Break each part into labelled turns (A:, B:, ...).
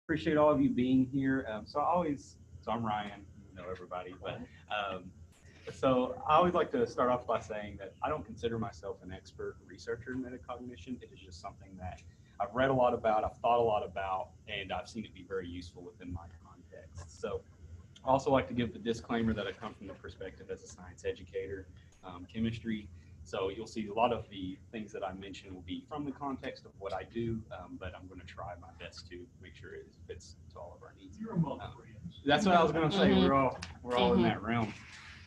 A: appreciate all of you being here. So I'm Ryan, you know everybody, but so I always like to start off by saying that I don't consider myself an expert researcher in metacognition. It is just something that I've read a lot about, I've thought a lot about, and I've seen it be very useful within my context. So I also like to give the disclaimer that I come from the perspective as a science educator, chemistry. So you'll see a lot of the things that I mention will be from the context of what I do, but I'm going to try my best to make sure it fits to all of our needs.
B: You're among friends.
A: That's what I was going to say.
C: Mhm.
A: We're all in that realm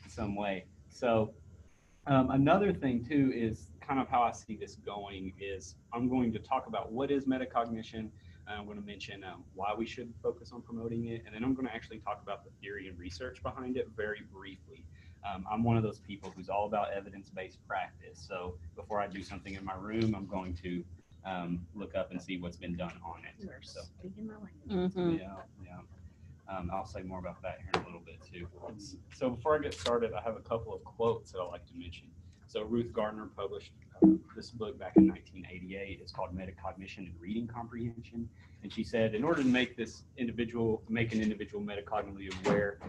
A: in some way. So another thing too is kind of how I see this going is I'm going to talk about what is metacognition. I'm going to mention why we should focus on promoting it, and then I'm going to actually talk about the theory and research behind it very briefly. I'm one of those people who's all about evidence-based practice. So before I do something in my room, I'm going to look up and see what's been done on it. So,
C: Speaking my language.
A: yeah. I'll say more about that here in a little bit too. So before I get started, I have a couple of quotes that I like to mention. So Ruth Gardner published this book back in 1988. It's called Metacognition and Reading Comprehension. And she said, in order to make an individual metacognitively aware,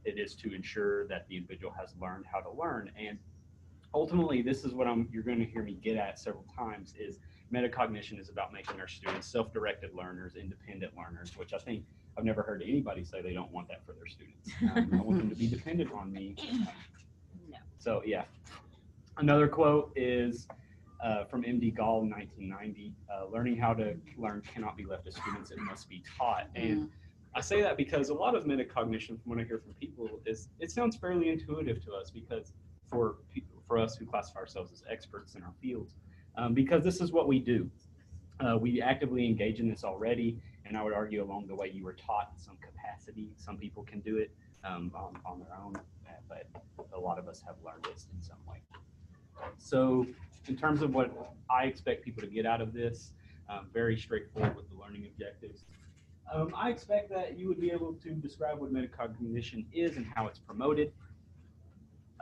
A: it is to ensure that the individual has learned how to learn. And ultimately, this is what you're going to hear me get at several times is metacognition is about making our students self-directed learners, independent learners, which I think I've never heard anybody say they don't want that for their students. I want them to be dependent on me.
C: No.
A: So yeah. Another quote is from M.D. Gall in 1990, learning how to learn cannot be left to students, it must be taught. And I say that because a lot of metacognition, from what I hear from people, is it sounds fairly intuitive to us because for us who classify ourselves as experts in our fields, because this is what we do. We actively engage in this already, and I would argue along the way you were taught in some capacity. Some people can do it on their own, but a lot of us have learned this in some way. So in terms of what I expect people to get out of this, very straightforward with the learning objectives. I expect that you would be able to describe what metacognition is and how it's promoted.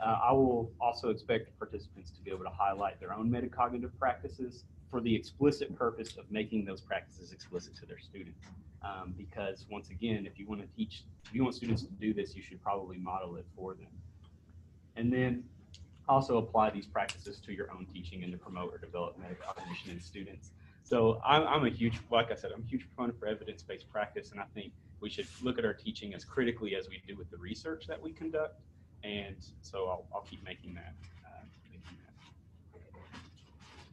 A: I will also expect participants to be able to highlight their own metacognitive practices for the explicit purpose of making those practices explicit to their students. Because once again, if you want students to do this, you should probably model it for them. And then also apply these practices to your own teaching and to promote or develop metacognition in students. So I'm a huge proponent for evidence-based practice, and I think we should look at our teaching as critically as we do with the research that we conduct. And so I'll keep making that.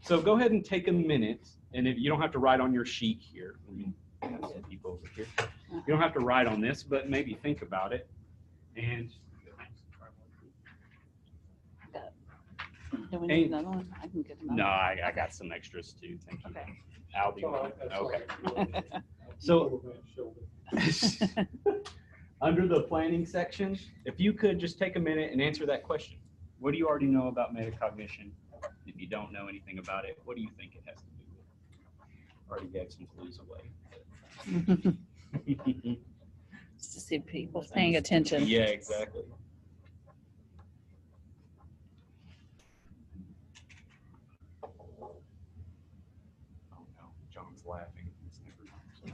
A: So go ahead and take a minute, and if you don't have to write on your sheet here. We have some people over here. You don't have to write on this, but maybe think about it. And
C: Do we need another one? I can get another.
A: no, I got some extras too. Thank you.
C: Okay.
A: I'll be
B: All right,
A: okay.
B: okay.
A: So under the planning section, if you could just take a minute and answer that question. What do you already know about metacognition? If you don't know anything about it, what do you think it has to do with? Already gave some clues away.
C: Just to see if people's paying attention.
A: Yeah, exactly. Oh no, John's laughing. It's never sorry.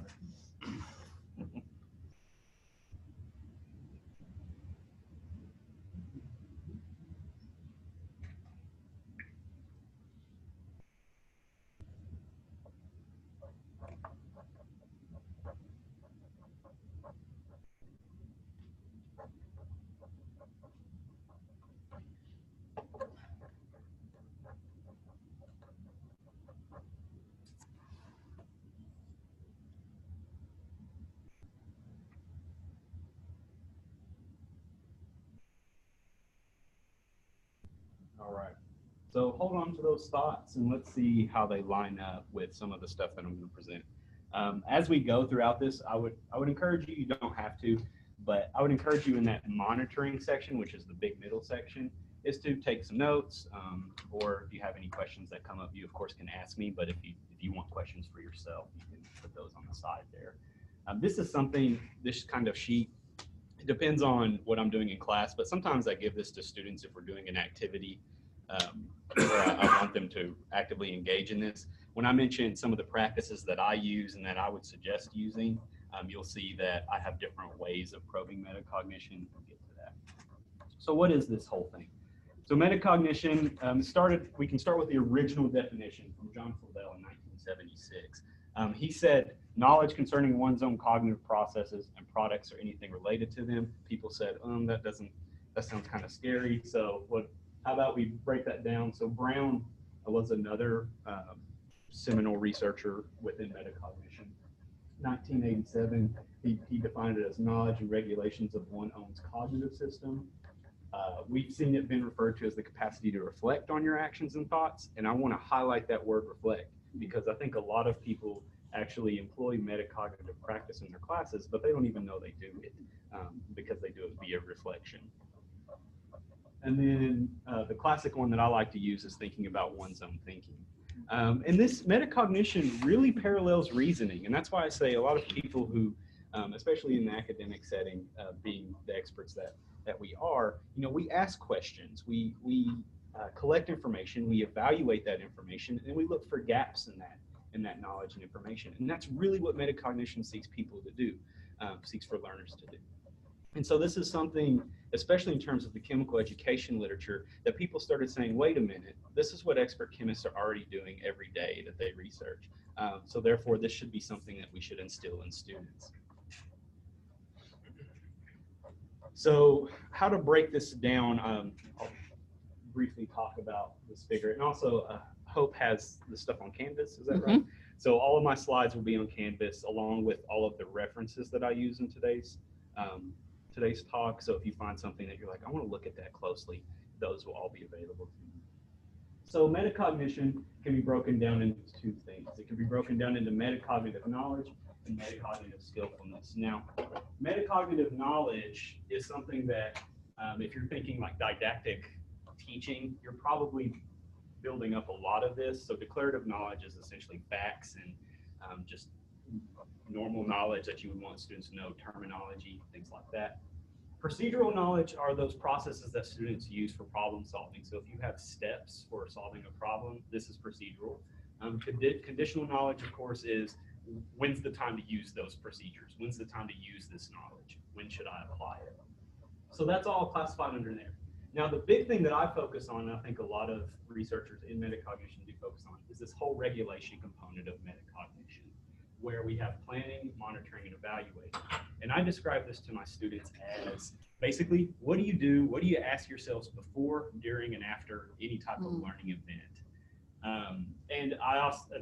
A: All right. So hold on to those thoughts and let's see how they line up with some of the stuff that I'm going to present. As we go throughout this, I would encourage you, you don't have to, but I would encourage you in that monitoring section, which is the big middle section, is to take some notes, or if you have any questions that come up, you of course can ask me, but if you want questions for yourself, you can put those on the side there. This kind of sheet, it depends on what I'm doing in class, but sometimes I give this to students if we're doing an activity where I want them to actively engage in this. when I mention some of the practices that I use and that I would suggest using, you'll see that I have different ways of probing metacognition. We'll get to that. So what is this whole thing? So metacognition we can start with the original definition from John Flavel in 1976. He said, knowledge concerning one's own cognitive processes and products or anything related to them. People said, that sounds kind of scary. So how about we break that down? So Brown was another seminal researcher within metacognition. 1987, he defined it as knowledge and regulations of one's own cognitive system. We've seen it been referred to as the capacity to reflect on your actions and thoughts. And I want to highlight that word reflect, because I think a lot of people actually employ metacognitive practice in their classes, but they don't even know they do it because they do it via reflection. And then the classic one that I like to use is thinking about one's own thinking. And this metacognition really parallels reasoning. And that's why I say a lot of people who, especially in the academic setting, being the experts that we are, we ask questions, we collect information, we evaluate that information, and we look for gaps in that knowledge and information. And that's really what metacognition seeks people to do, seeks for learners to do. And so this is something, especially in terms of the chemical education literature, that people started saying, wait a minute, this is what expert chemists are already doing every day that they research. So therefore, this should be something that we should instill in students. So how to break this down, I'll briefly talk about this figure. And also, Hope has the stuff on Canvas, is that right? So all of my slides will be on Canvas, along with all of the references that I use in today's talk. So if you find something that you're like, I want to look at that closely, those will all be available to you. So metacognition can be broken down into two things. It can be broken down into metacognitive knowledge and metacognitive skillfulness. Now, metacognitive knowledge is something that, if you're thinking like didactic teaching, you're probably building up a lot of this. So declarative knowledge is essentially facts and just normal knowledge that you would want students to know, terminology, things like that. Procedural knowledge are those processes that students use for problem solving. So if you have steps for solving a problem, this is procedural. Conditional knowledge, of course, is when's the time to use those procedures? When's the time to use this knowledge? When should I apply it? So that's all classified under there. Now, the big thing that I focus on, and I think a lot of researchers in metacognition do focus on, is this whole regulation component of metacognition, where we have planning, monitoring, and evaluating. And I describe this to my students as basically, what do you do? What do you ask yourselves before, during, and after any type of learning event? And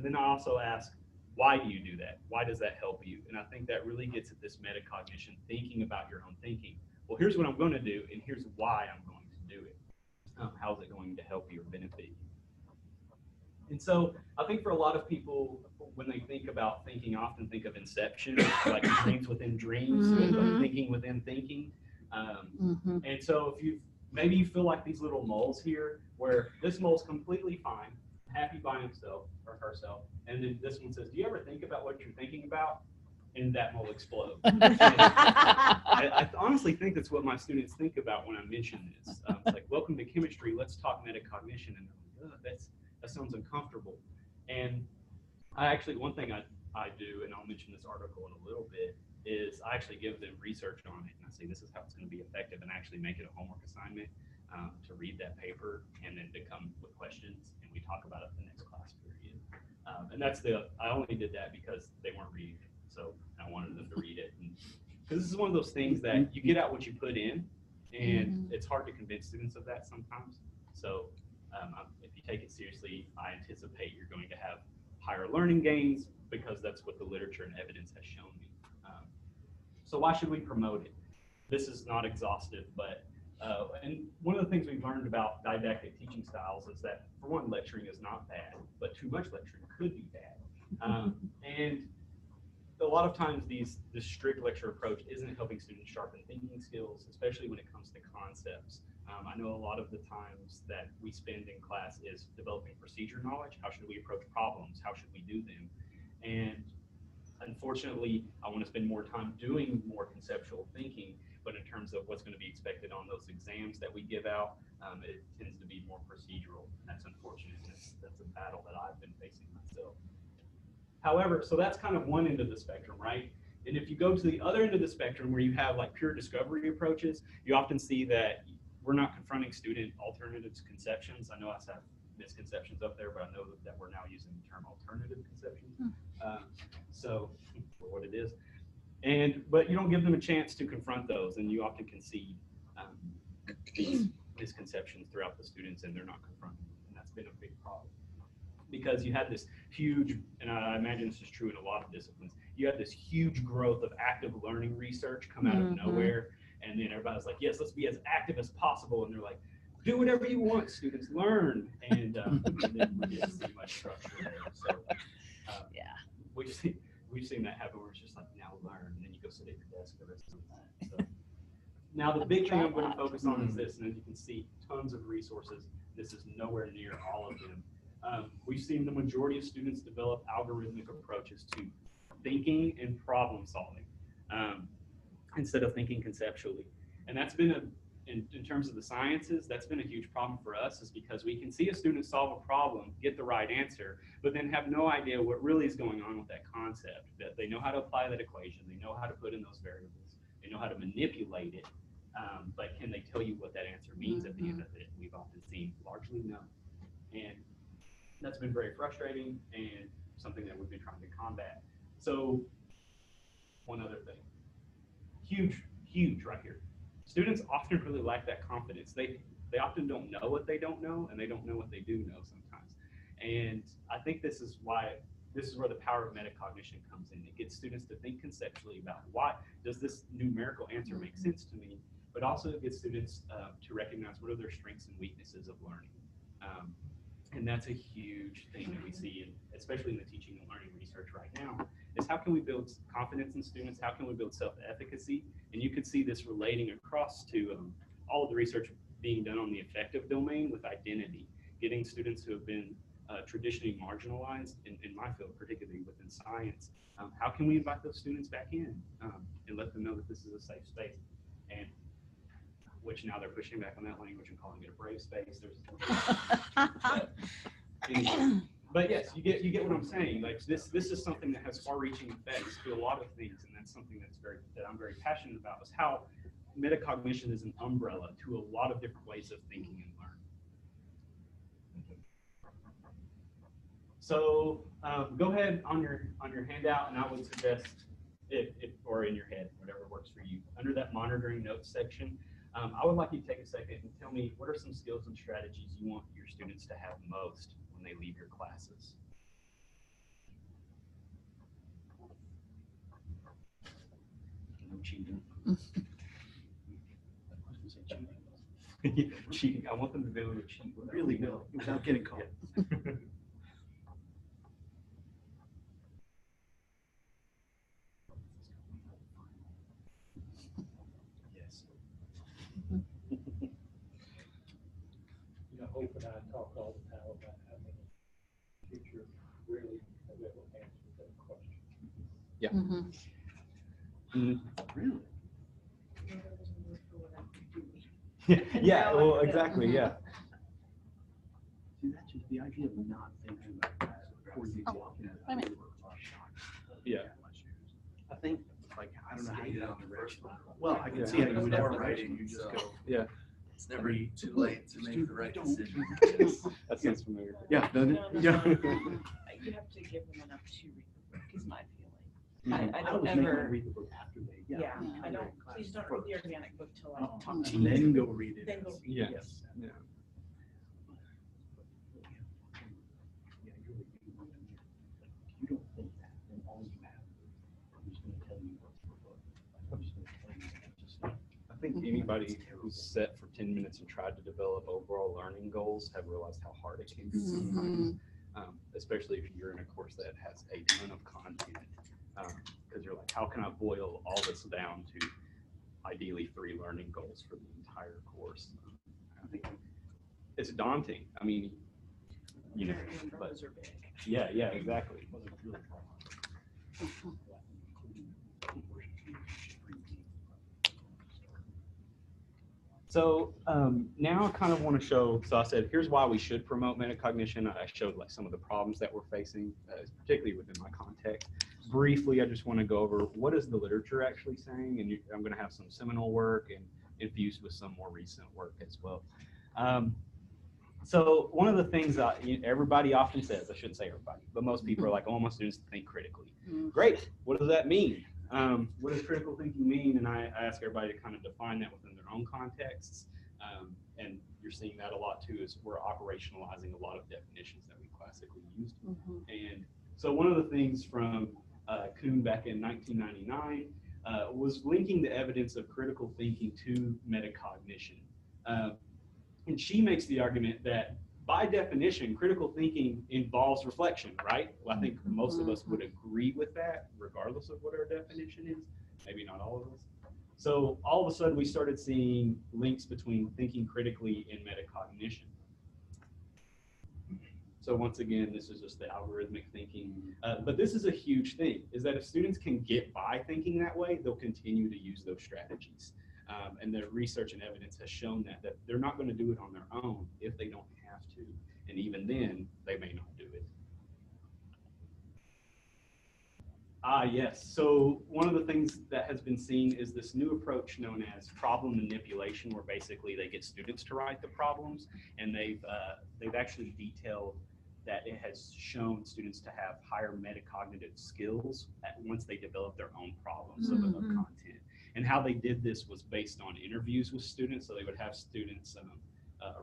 A: then I also ask, why do you do that? Why does that help you? And I think that really gets at this metacognition, thinking about your own thinking. Well, here's what I'm going to do, and here's why I'm going to do it. How's it going to help you or benefit you? And so I think for a lot of people, when they think about thinking, I often think of Inception, like dreams within dreams, like thinking within thinking. And so if maybe you feel like these little moles here, where this mole's completely fine, happy by himself or herself, and then this one says, do you ever think about what you're thinking about? And that mole explodes. I honestly think that's what my students think about when I mention this. It's like, welcome to chemistry, let's talk metacognition. And that sounds uncomfortable. And one thing I do, and I'll mention this article in a little bit, is I actually give them research on it. And I say, this is how it's going to be effective, and actually make it a homework assignment to read that paper and then to come with questions. And we talk about it the next class period. And I only did that because they weren't reading it. So I wanted them to read it. Because this is one of those things that you get out what you put in, and it's hard to convince students of that sometimes. So if you take it seriously, I anticipate you're going to have higher learning gains, because that's what the literature and evidence has shown me. So why should we promote it? This is not exhaustive, but and one of the things we've learned about didactic teaching styles is that, for one, lecturing is not bad, but too much lecturing could be bad. And a lot of times this strict lecture approach isn't helping students sharpen thinking skills, especially when it comes to concepts. I know a lot of the times that we spend in class is developing procedure knowledge. How should we approach problems? How should we do them? And Unfortunately, I want to spend more time doing more conceptual thinking, but in terms of what's going to be expected on those exams that we give out, it tends to be more procedural, and that's unfortunate. That's a battle that I've been facing myself. However, so that's kind of one end of the spectrum, right? And if you go to the other end of the spectrum where you have like pure discovery approaches, you often see that we're not confronting student alternatives conceptions. I know I have misconceptions up there, but I know that we're now using the term alternative conceptions. So for what it is. But you don't give them a chance to confront those, and you often concede these misconceptions throughout the students, and they're not confronted. And that's been a big problem. Because you had this huge, and I imagine this is true in a lot of disciplines, you had this huge growth of active learning research come out of nowhere, and then everybody's like, yes, let's be as active as possible, and they're like, do whatever you want, students, learn, and then we didn't see much structure there. So yeah, we've seen that happen where it's just like, now learn, and then you go sit at your desk the rest of the time. So now the big thing I'm going to focus on is this, and as you can see, tons of resources. This is nowhere near all of them. We've seen the majority of students develop algorithmic approaches to thinking and problem solving instead of thinking conceptually. And that's been in terms of the sciences, that's been a huge problem for us, is because we can see a student solve a problem, get the right answer, but then have no idea what really is going on with that concept. That they know how to apply that equation, they know how to put in those variables, they know how to manipulate it, but can they tell you what that answer means at the end of it? We've often seen largely no. And that's been very frustrating and something that we've been trying to combat. So one other thing, huge right here. Students often really lack that confidence. They often don't know what they don't know, and they don't know what they do know sometimes. And I think this is where the power of metacognition comes in. It gets students to think conceptually about why does this numerical answer make sense to me, but also it gets students to recognize what are their strengths and weaknesses of learning. And that's a huge thing that we see, especially in the teaching and learning research right now, is how can we build confidence in students? How can we build self-efficacy? And you could see this relating across to all of the research being done on the affective domain with identity, getting students who have been traditionally marginalized in my field, particularly within science. How can we invite those students back in and let them know that this is a safe space? And which now they're pushing back on that language and calling it a brave space. But yes, you get what I'm saying. Like this is something that has far-reaching effects to a lot of things, and that's something that I'm very passionate about. Is how metacognition is an umbrella to a lot of different ways of thinking and learning. So go ahead on your handout, and I would suggest or in your head, whatever works for you. Under that monitoring notes section, I would like you to take a second and tell me what are some skills and strategies you want your students to have most when they leave your classes. No cheating. Cheating. I want them to be able to cheat.
B: Really no, without getting caught.
A: Yeah.
D: Hope and I talk all the time about how many teachers really have ever answered that question.
A: Yeah. Really? Yeah. Well, exactly. Yeah.
B: See, that's just the idea of not thinking about that before you walk in.
A: Yeah.
B: I think, like, I don't know how you get on the first one. Well, I can see how you would ever write it. You just go.
A: Yeah.
E: It's never too late to make the right decision.
A: That sounds familiar.
B: Yeah, doesn't it?
F: Yeah. You have to give them enough to read the book, is my feeling. I don't ever.
B: Read the book after they.
F: Yeah, I don't. Please don't read the organic book till I talk to
B: And
F: you.
B: then go read it.
F: Then go read
A: Yes.
B: Yes.
A: Yeah.
B: You don't think that, then all you have, I'm just going to tell you what's the book. I'm just going to tell you just.
A: I think anybody who's set for 10 minutes and tried to develop overall learning goals have realized how hard it can be sometimes, especially if you're in a course that has a ton of content, because you're like, how can I boil all this down to ideally 3 learning goals for the entire course? I think it's daunting. I mean, you know, but
F: Those are big.
A: yeah, exactly. So now I kind of want to show, so I said, here's why we should promote metacognition. I showed like some of the problems that we're facing, particularly within my context. Briefly, I just want to go over what is the literature actually saying, and I'm going to have some seminal work and infused with some more recent work as well. So one of the things that everybody often says, I shouldn't say everybody, but most people are like, oh, I want students to think critically. Great, what does that mean? What does critical thinking mean? And I ask everybody to kind of define that within their own contexts. And you're seeing that a lot too, is we're operationalizing a lot of definitions that we classically used. And so one of the things from Kuhn back in 1999 was linking the evidence of critical thinking to metacognition. And she makes the argument that by definition, critical thinking involves reflection, right? Well, I think most of us would agree with that, regardless of what our definition is. Maybe not all of us. So all of a sudden, we started seeing links between thinking critically and metacognition. So once again, this is just the algorithmic thinking. But this is a huge thing, is that if students can get by thinking that way, they'll continue to use those strategies. And the research and evidence has shown that they're not going to do it on their own if they don't have to. And even then, they may not do it. Yes. So one of the things that has been seen is this new approach known as problem manipulation, where basically they get students to write the problems, and they've actually detailed that it has shown students to have higher metacognitive skills once they develop their own problems of content. And how they did this was based on interviews with students. So they would have students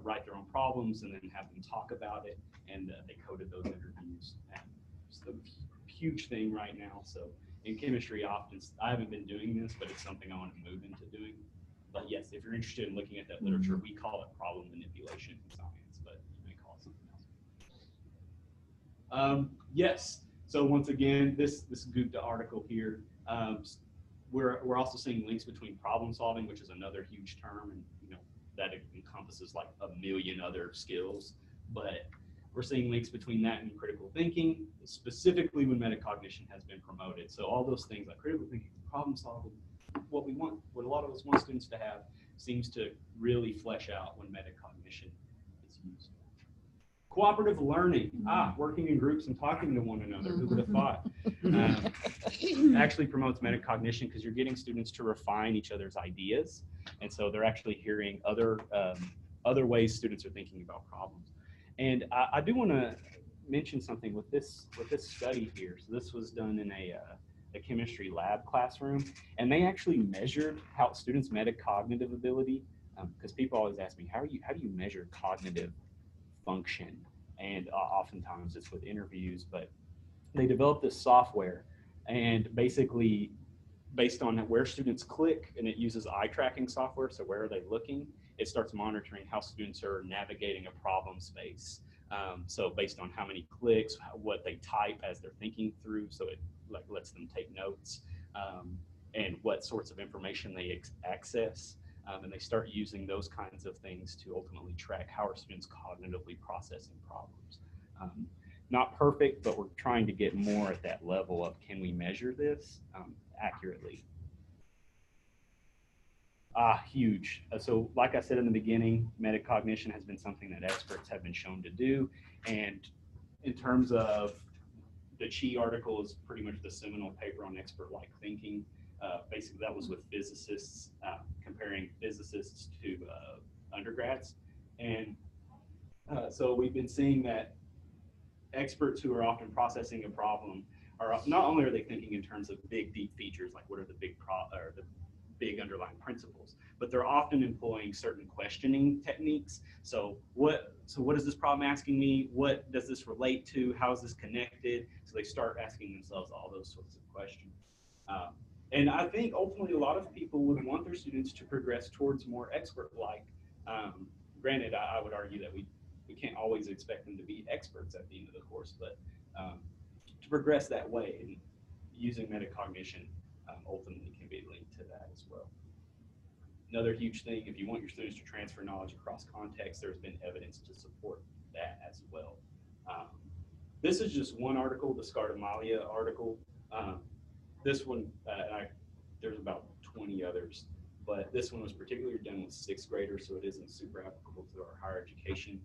A: write their own problems and then have them talk about it, and they coded those interviews. And it's a huge thing right now. So in chemistry, often, I haven't been doing this, but it's something I want to move into doing. But yes, if you're interested in looking at that literature, we call it problem manipulation in science, but you may call it something else. Yes, so once again, this Gupta article here, we're also seeing links between problem solving, which is another huge term, and that encompasses like a million other skills. But we're seeing links between that and critical thinking, specifically when metacognition has been promoted. So all those things like critical thinking, problem solving, what a lot of us want students to have, seems to really flesh out when metacognition is used. Cooperative learning, working in groups and talking to one another. Who would have thought? Actually promotes metacognition because you're getting students to refine each other's ideas, and so they're actually hearing other ways students are thinking about problems. And I do want to mention something with this study here. So this was done in a chemistry lab classroom, and they actually measured how students' metacognitive ability. Because people always ask me, how do you measure cognitive function? And oftentimes it's with interviews, but they developed this software, and basically based on where students click, and it uses eye tracking software. So where are they looking? It starts monitoring how students are navigating a problem space. So based on how many clicks, what they type as they're thinking through, so it lets them take notes, and what sorts of information they access. And they start using those kinds of things to ultimately track how are students cognitively processing problems. Not perfect, but we're trying to get more at that level of, can we measure this accurately? Huge. So like I said in the beginning, metacognition has been something that experts have been shown to do. And in terms of the Chi article is pretty much the seminal paper on expert-like thinking. Basically, that was with physicists, comparing physicists to undergrads. And so we've been seeing that experts who are often processing a problem are not only are they thinking in terms of big, deep features, like what are the big underlying principles, but they're often employing certain questioning techniques. So what is this problem asking me? What does this relate to? How is this connected? So they start asking themselves all those sorts of questions. And I think ultimately a lot of people would want their students to progress towards more expert-like. Granted, I would argue that we can't always expect them to be experts at the end of the course, but to progress that way, and using metacognition ultimately can be linked to that as well. Another huge thing, if you want your students to transfer knowledge across context, there's been evidence to support that as well. This is just one article, the Scartamalia article. This one, there's about 20 others, but this one was particularly done with sixth graders, so it isn't super applicable to our higher education.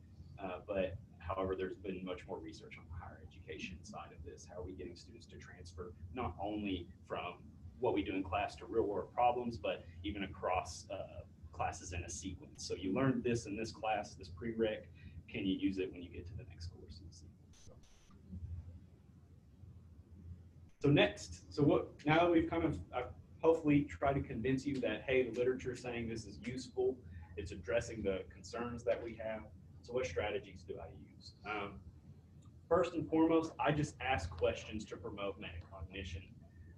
A: But however, there's been much more research on the higher education side of this. How are we getting students to transfer not only from what we do in class to real world problems, but even across classes in a sequence. So you learned this in this class, this prereq, can you use it when you get to the next course in the sequence? So next, so what, now that we've kind of hopefully tried to convince you that, hey, the literature is saying this is useful, it's addressing the concerns that we have. So what strategies do I use? First and foremost, I just ask questions to promote metacognition.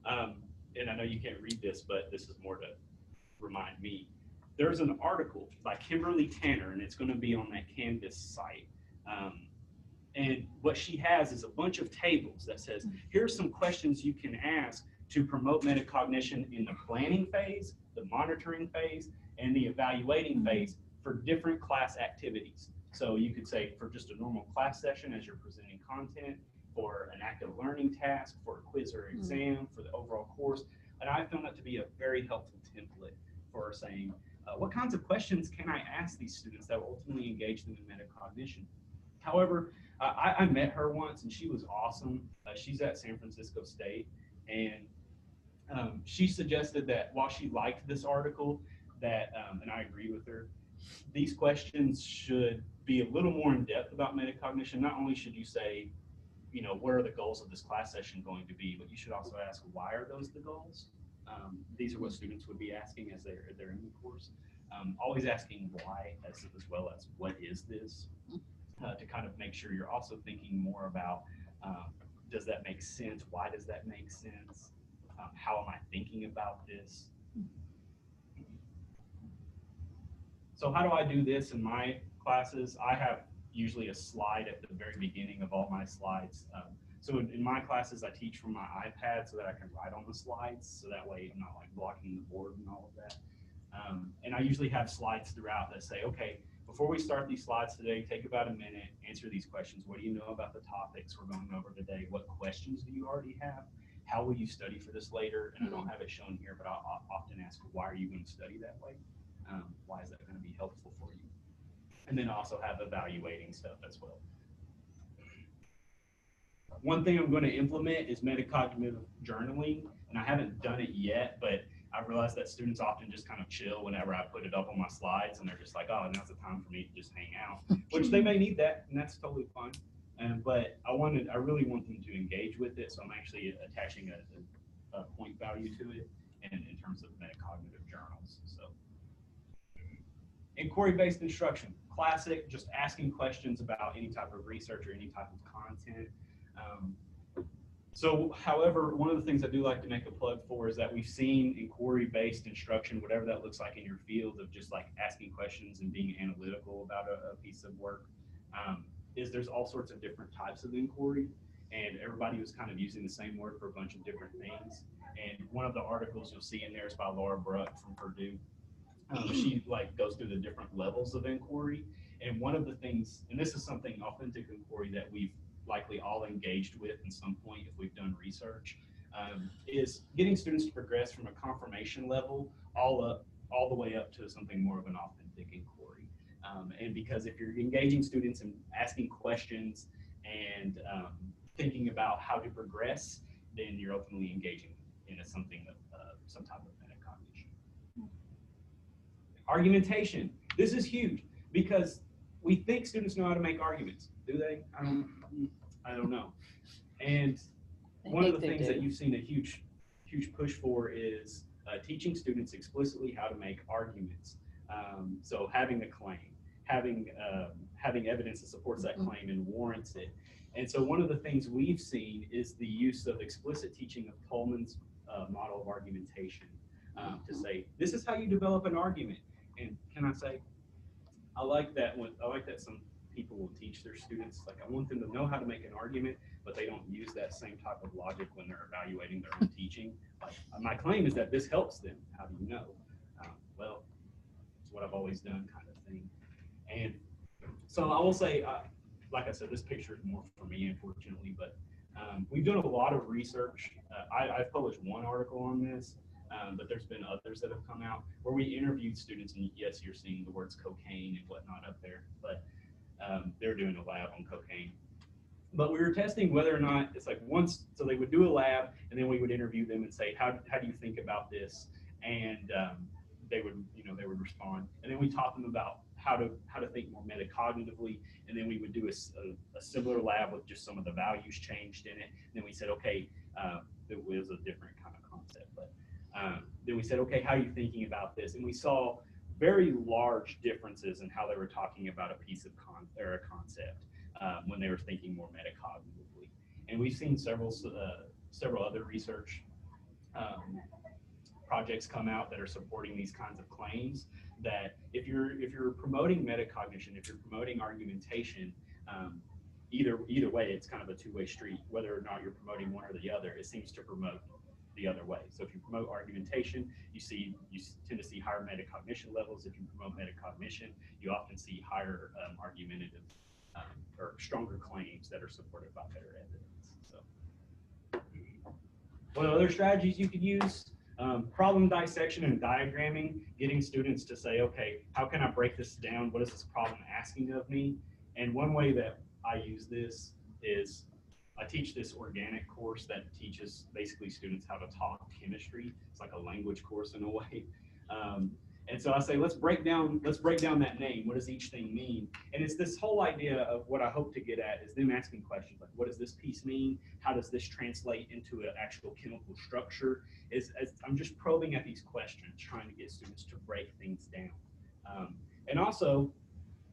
A: And I know you can't read this, but this is more to remind me. There's an article by Kimberly Tanner, and it's going to be on that Canvas site. And what she has is a bunch of tables that says, here's some questions you can ask to promote metacognition in the planning phase, the monitoring phase, and the evaluating phase for different class activities. So you could say for just a normal class session as you're presenting content, for an active learning task, for a quiz or exam, for the overall course. And I found that to be a very helpful template for saying, what kinds of questions can I ask these students that will ultimately engage them in metacognition? However, I met her once and she was awesome. She's at San Francisco State, and she suggested that while she liked this article, that, and I agree with her, these questions should be a little more in depth about metacognition. Not only should you say, you know, what are the goals of this class session going to be, but you should also ask, why are those the goals? These are what students would be asking as they're in the course. Always asking why as well as what is this, to kind of make sure you're also thinking more about, does that make sense? Why does that make sense? How am I thinking about this? So how do I do this in my classes? I have usually a slide at the very beginning of all my slides. So in my classes, I teach from my iPad so that I can write on the slides. So that way I'm not like blocking the board and all of that. And I usually have slides throughout that say, okay, before we start these slides today, take about a minute, answer these questions. What do you know about the topics we're going over today? What questions do you already have? How will you study for this later? And I don't have it shown here, but I'll often ask, why are you going to study that way? Why is that going to be helpful for you? And then also have evaluating stuff as well. One thing I'm going to implement is metacognitive journaling, and I haven't done it yet, but I realize that students often just kind of chill whenever I put it up on my slides, and they're just like, oh, now's the time for me to just hang out, which they may need that, and that's totally fine. But I really want them to engage with it, so I'm actually attaching a point value to it in terms of metacognitive journals. So, inquiry-based instruction, classic, just asking questions about any type of research or any type of content. However, one of the things I do like to make a plug for is that we've seen inquiry-based instruction, whatever that looks like in your field, of just like asking questions and being analytical about a piece of work, is there's all sorts of different types of inquiry, and everybody was kind of using the same word for a bunch of different things. And one of the articles you'll see in there is by Laura Bruck from Purdue. She like goes through the different levels of inquiry, and one of the things, and this is something authentic inquiry that we've likely all engaged with at some point if we've done research, is getting students to progress from a confirmation level all the way up to something more of an authentic inquiry. And because if you're engaging students and asking questions and thinking about how to progress, then you're ultimately engaging in something of some type of metacognition. Argumentation. This is huge because we think students know how to make arguments. Do they? I don't know. And one of the things that you've seen a huge push for is teaching students explicitly how to make arguments. So having a claim, having evidence that supports that claim and warrants it. And so one of the things we've seen is the use of explicit teaching of Pullman's model of argumentation, to say, this is how you develop an argument. And can I say, I like that some people will teach their students, like, I want them to know how to make an argument, but they don't use that same type of logic when they're evaluating their own teaching. Like, my claim is that this helps them. How do you know? Well, it's what I've always done, kind of thing. And so I will say, like I said, this picture is more for me, unfortunately, but we've done a lot of research. I've published one article on this, but there's been others that have come out where we interviewed students, and yes, you're seeing the words cocaine and whatnot up there, but they're doing a lab on cocaine. But we were testing whether or not it's like once, so they would do a lab, and then we would interview them and say, how do you think about this? And they would, they would respond, and then we taught them about how to think more metacognitively, and then we would do a similar lab with just some of the values changed in it. And then we said, okay, it was a different kind of concept, but then we said, okay, how are you thinking about this? And we saw very large differences in how they were talking about a piece of a concept when they were thinking more metacognitively. And we've seen several other research projects come out that are supporting these kinds of claims, that if you're promoting metacognition, if you're promoting argumentation, either way, it's kind of a two-way street. Whether or not you're promoting one or the other, it seems to promote the other way. So if you promote argumentation, you tend to see higher metacognition levels. If you promote metacognition, you often see higher argumentative or stronger claims that are supported by better evidence. So what other strategies you could use? Problem dissection and diagramming, getting students to say, okay, how can I break this down? What is this problem asking of me? And one way that I use this is I teach this organic course that teaches basically students how to talk chemistry. It's like a language course in a way. And so I say, let's break down that name. What does each thing mean? And it's this whole idea of what I hope to get at is them asking questions like, what does this piece mean? How does this translate into an actual chemical structure? I'm just probing at these questions, trying to get students to break things down. And also,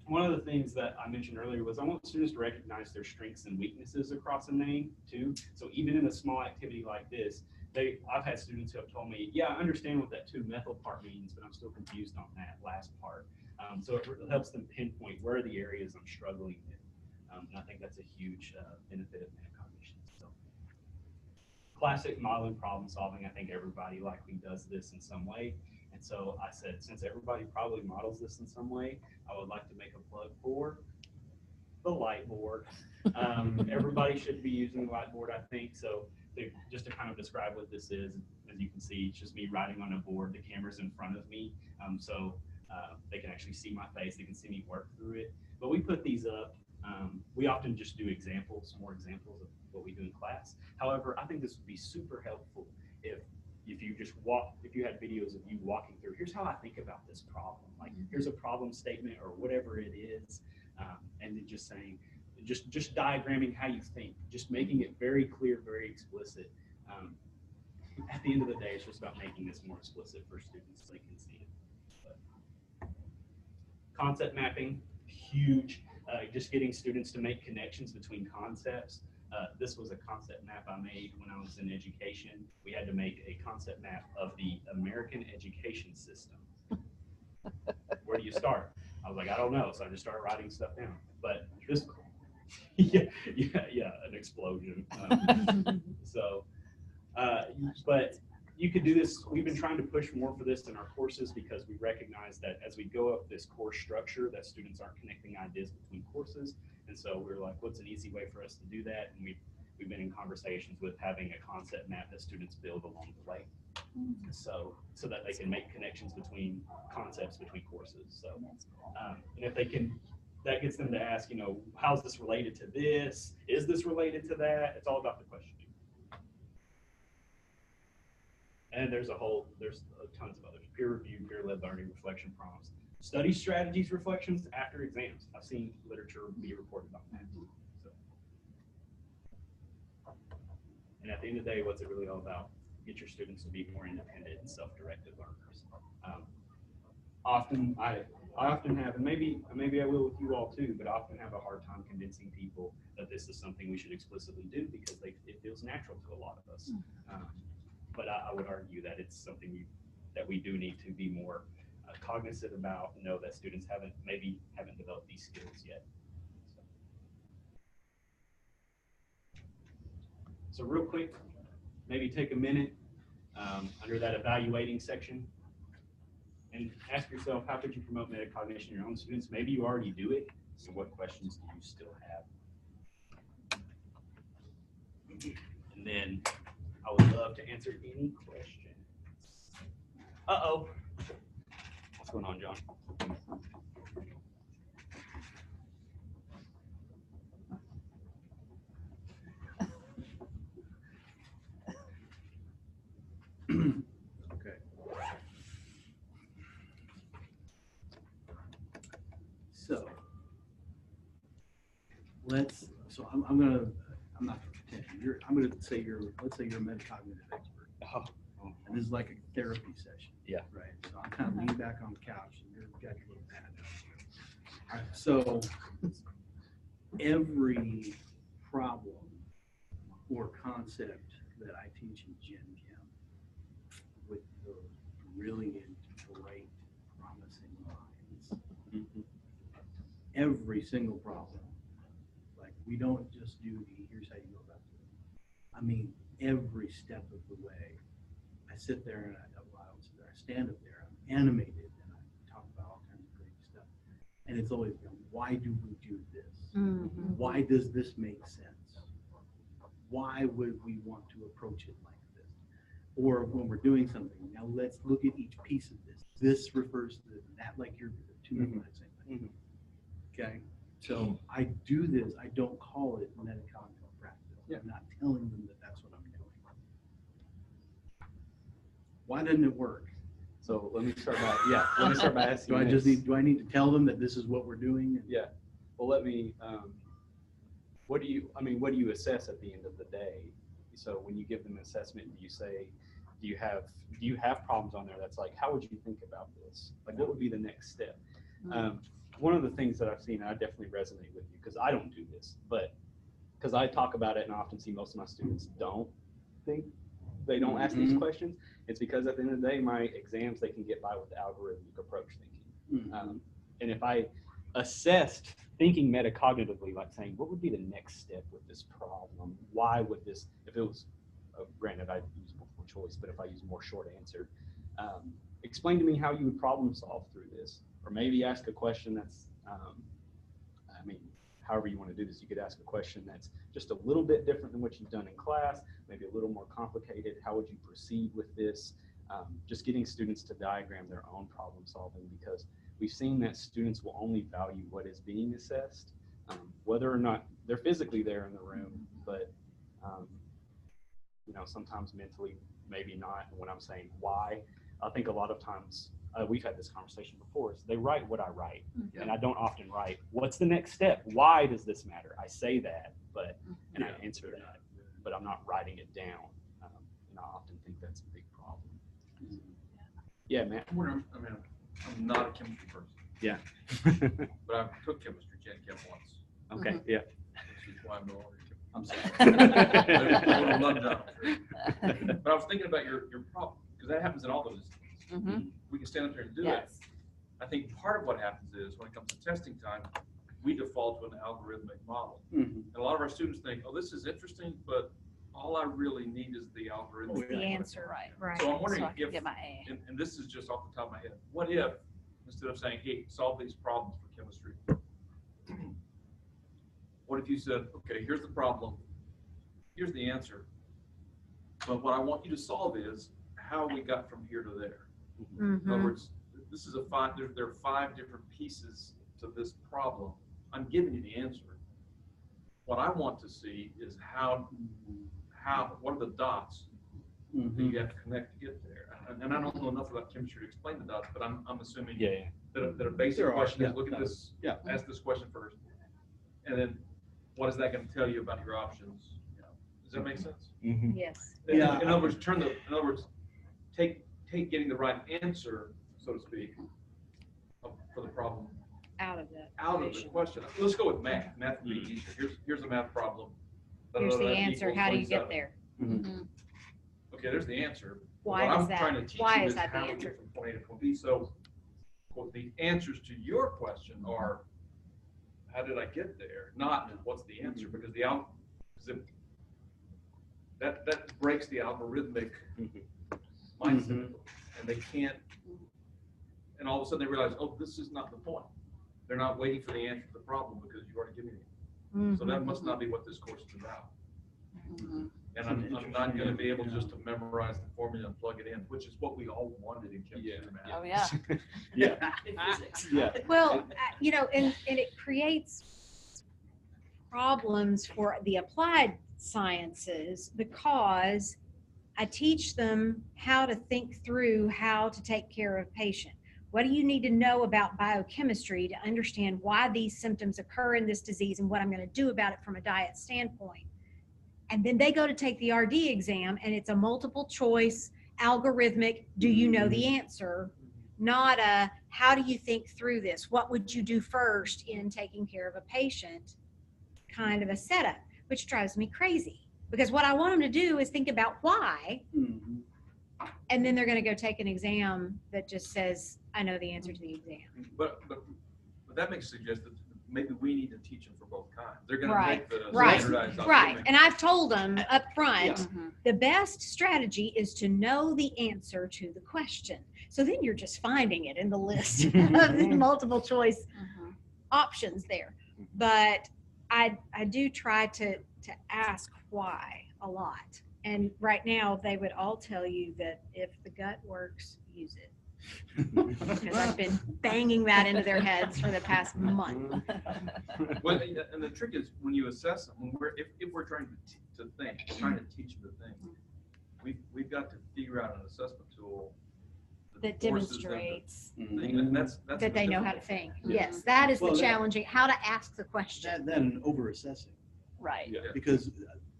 A: one of the things that I mentioned earlier was I want students to recognize their strengths and weaknesses across a name too. So even in a small activity like this, I've had students who have told me, yeah, I understand what that 2-methyl part means, but I'm still confused on that last part. So it helps them pinpoint where are the areas I'm struggling with. And I think that's a huge benefit of metacognition. So classic modeling problem solving, I think everybody likely does this in some way. And so I said, since everybody probably models this in some way, I would like to make a plug for the light board. Everybody should be using the light board, I think. So just to kind of describe what this is, as you can see, it's just me writing on a board. The camera's in front of me, so they can actually see my face. They can see me work through it. But we put these up. We often just do more examples of what we do in class. However, I think this would be super helpful if you had videos of you walking through, here's how I think about this problem. Like, here's a problem statement or whatever it is, and then just saying, just diagramming how you think, just making it very clear, very explicit. At the end of the day, it's just about making this more explicit for students so they can see it. But concept mapping, huge. Just getting students to make connections between concepts. This was a concept map I made when I was in education. We had to make a concept map of the American education system. Where do you start? I was like, I don't know. So I just started writing stuff down. But this, yeah, an explosion. But you could do this. We've been trying to push more for this in our courses because we recognize that as we go up this course structure, that students aren't connecting ideas between courses. And so we're like, what's an easy way for us to do that? And we've been in conversations with having a concept map that students build along the way. So that they can make connections between concepts between courses. So and if they can, that gets them to ask, how's this related to this? Is this related to that? It's all about the questioning. And there's tons of others: peer review, peer-led learning, reflection prompts, study strategies, reflections after exams. I've seen literature be reported on that. So, and at the end of the day, what's it really all about? Get your students to be more independent and self-directed learners. I often have, and maybe I will with you all too, but I often have a hard time convincing people that this is something we should explicitly do because it feels natural to a lot of us. But I would argue that it's something that we do need to be more cognizant about, know that students haven't developed these skills yet. So real quick, maybe take a minute under that evaluating section and ask yourself, how could you promote metacognition in your own students? Maybe you already do it, so what questions do you still have? And then I would love to answer any questions. Uh-oh. What's going on, John?
B: Okay. So I'm not gonna pretend, let's say you're a metacognitive expert.
A: Oh.
B: And this is like a therapy session.
A: Yeah.
B: Right, so I'm kind of leaning back on the couch and you've got your little pad. All right, so every problem or concept that I teach in Gen Chem with the brilliant, bright, promising minds, every single problem, like we don't just do here's how you go about it. I mean, every step of the way, I sit there and I stand up there, I'm animated, and I talk about all kinds of great stuff. And it's always been, why do we do this? Why does this make sense? Why would we want to approach it like this? Or when we're doing something, now let's look at each piece of this. This refers to that, like you're two of the same thing. Okay, so I do this. I don't call it metacognitive practice. I'm not telling them that that's what I'm doing. Why doesn't it work?
A: So let me start by asking.
B: Do I need to tell them that this is what we're doing?
A: Yeah. Well, let me. What do you assess at the end of the day? So when you give them an assessment, do you have problems on there that's like, how would you think about this? Like, what would be the next step? One of the things that I've seen, and I definitely resonate with you because I don't do this, but because I talk about it and I often see most of my students don't ask these questions. It's because at the end of the day, my exams, they can get by with the algorithmic approach thinking. And if I assessed thinking metacognitively, like saying, what would be the next step with this problem? Why would this, if it was, granted, I use multiple choice, but if I use more short answer, explain to me how you would problem solve through this. Or maybe ask a question that's, however you want to do this, you could ask a question that's just a little bit different than what you've done in class, maybe a little more complicated. How would you proceed with this? Just getting students to diagram their own problem solving, because we've seen that students will only value what is being assessed, whether or not they're physically there in the room, but sometimes mentally, maybe not. And when I'm saying why, I think a lot of times, we've had this conversation before, is they write what I write. And I don't often write, what's the next step? Why does this matter? I say that, and I answer that, but I'm not writing it down. And I often think that's a big problem. Yeah, Matt.
G: I'm not a chemistry person.
A: Yeah.
G: But I took chemistry, Gen Chem once.
A: Okay, yeah.
G: Which is why I'm no longer a chemist.
B: I'm sorry.
G: I would have loved that. But I was thinking about your problem, because that happens in all those disciplines. We can stand up here and do it. I think part of what happens is when it comes to testing time, we default to an algorithmic model. And a lot of our students think, oh, this is interesting, but all I really need is the algorithm.
C: The answer, right.
G: So I'm wondering
C: I can
G: if,
C: get my A.
G: and this is just off the top of my head, what if, instead of saying, hey, solve these problems for chemistry, what if you said, okay, here's the problem, here's the answer, but what I want you to solve is how we got from here to there. In other words, this is there are 5 different pieces to this problem. I'm giving you the answer. What I want to see is what are the dots that you have to connect to get there. And I don't know enough about chemistry to explain the dots, but I'm assuming that a basic question is look at this, ask this question first, and then what is that going to tell you about your options? Does that make sense?
C: Yes.
G: In other words, take getting the right answer, so to speak, for the problem
C: Out of that.
G: out of the question. Let's go with math. Math would be easier. Here's a math problem.
C: Here's the
G: That
C: answer.
G: equals
C: How do you get
G: 27.
C: there?
G: Okay, there's the answer.
C: Why
G: What
C: is
G: I'm
C: that?
G: trying to teach
C: Why
G: you
C: is that the
G: how we
C: answer?
G: get from point A to point B. So, quote, the answers to your question are, how did I get there? Not what's the answer, because that breaks the algorithmic mindset, and they can't. And all of a sudden they realize, oh, this is not the point. They're not waiting for the answer to the problem because you've already given it. So that must not be what this course is about. And I'm not gonna be able just to memorize the formula and plug it in, which is what we all wanted in chemistry and math.
F: Oh, yeah.
A: Yeah.
F: In physics.
A: Yeah.
C: Well, and it creates problems for the applied sciences because I teach them how to think through how to take care of a patient. What do you need to know about biochemistry to understand why these symptoms occur in this disease and what I'm going to do about it from a diet standpoint? And then they go to take the RD exam and it's a multiple choice, algorithmic, do you know the answer? Not a, how do you think through this? What would you do first in taking care of a patient? Kind of a setup, which drives me crazy. Because what I want them to do is think about why,
B: Mhm.
C: and then they're going to go take an exam that just says, I know the answer to the exam.
G: But that makes it suggest that maybe we need to teach them for both kinds. They're gonna
C: Right,
G: make the
C: right,
G: standardized.
C: Right.
G: document.
C: And I've told them up front,
F: Mhm.
C: the best strategy is to know the answer to the question. So then you're just finding it in the list of the multiple choice
F: Mhm.
C: options there. But I do try to ask why a lot. And right now they would all tell you that if the gut works, use it. Because I've been banging that into their heads for the past month.
G: Well, and the trick is when you assess them, if we're trying to think, trying to teach them to think, we've got to figure out an assessment tool
C: That
G: forces them to
C: demonstrates
G: think. And that's
C: that
G: the
C: they know how to
G: difficult
C: think.
G: thing.
C: Yes, that is the
B: Well, that-
C: challenging, how to ask the question.
B: That and over-assessing,
F: Right.
A: Yeah.
B: because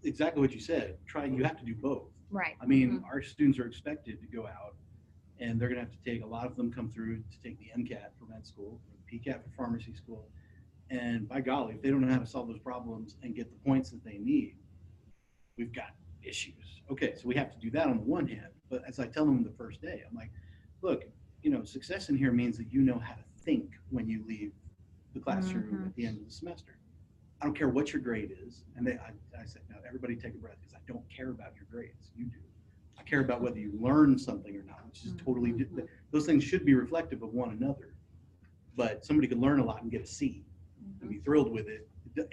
B: exactly what you said, you have to do both.
C: Right.
B: I mean, our students are expected to go out and they're gonna have to take, a lot of them come through to take the MCAT for med school, the PCAT for pharmacy school. And by golly, if they don't know how to solve those problems and get the points that they need, we've got issues. Okay, so we have to do that on the one hand, but as I tell them the first day, I'm like, look, success in here means that you know how to think when you leave the classroom at the end of the semester. I don't care what your grade is. And I said, no, everybody take a breath, because I don't care about your grades. You do. I care about whether you learn something or not, which is totally different. Those things should be reflective of one another. But somebody could learn a lot and get a C and be thrilled with it.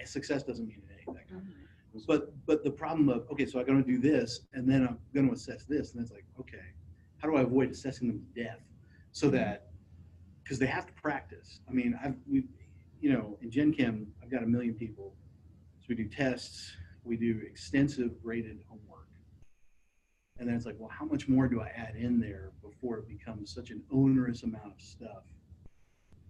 B: Success doesn't mean an A. That kind of thing. But the problem of, okay, so I'm going to do this, and then I'm going to assess this, and it's like, okay, how do I avoid assessing them to death? So that, because they have to practice. I mean, in Gen Chem, I've got 1 million people. So we do tests, we do extensive graded homework. And then it's like, well, how much more do I add in there before it becomes such an onerous amount of stuff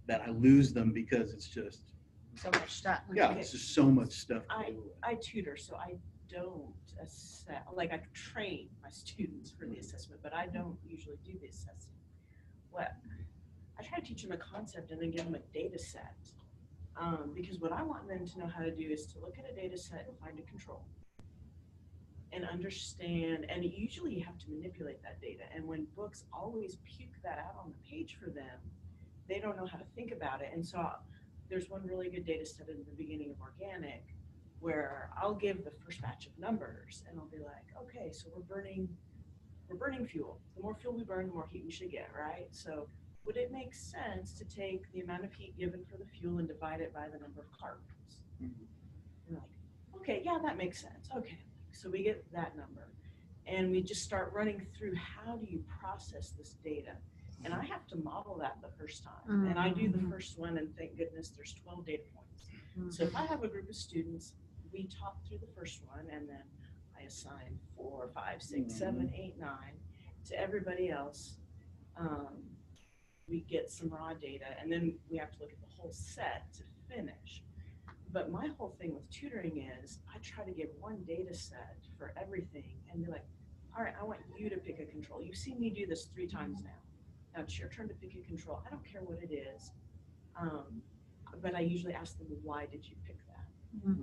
B: that I lose them because it's just,
C: So much stuff.
B: yeah, it's just so much stuff. to deal with.
F: I tutor, so I don't assess, like I train my students for the assessment, but I don't usually do the assessing. I try to teach them a concept and then give them a data set. Because what I want them to know how to do is to look at a data set and find a control and understand, and usually you have to manipulate that data. And when books always puke that out on the page for them, they don't know how to think about it. And so there's one really good data set in the beginning of organic where I'll give the first batch of numbers and I'll be like, okay, so we're burning fuel. The more fuel we burn, the more heat we should get, right? So would it make sense to take the amount of heat given for the fuel and divide it by the number of carbons? And like, okay, yeah, that makes sense. Okay, so we get that number and we just start running through how do you process this data? And I have to model that the first time. And I do the first one and thank goodness there's 12 data points. So if I have a group of students, we talk through the first one and then I assign 4, 5, 6, 7, 8, 9 to everybody else. We get some raw data and then we have to look at the whole set to finish. But my whole thing with tutoring is I try to give one data set for everything and be like, all right, I want you to pick a control. You've seen me do this 3 times now. Now it's your turn to pick a control. I don't care what it is. But I usually ask them, why did you pick that?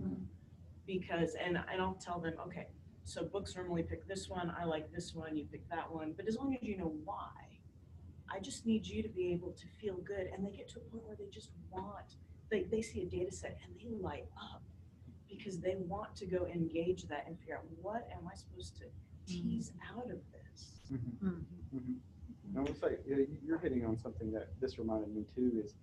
F: Because, and I'll tell them, okay, so books normally pick this one. I like this one. You pick that one. But as long as you know why, I just need you to be able to feel good. And they get to a point where they just want, they see a data set and they light up because they want to go engage that and figure out what am I supposed to tease out of this.
A: I will say, you're hitting on something that this reminded me too is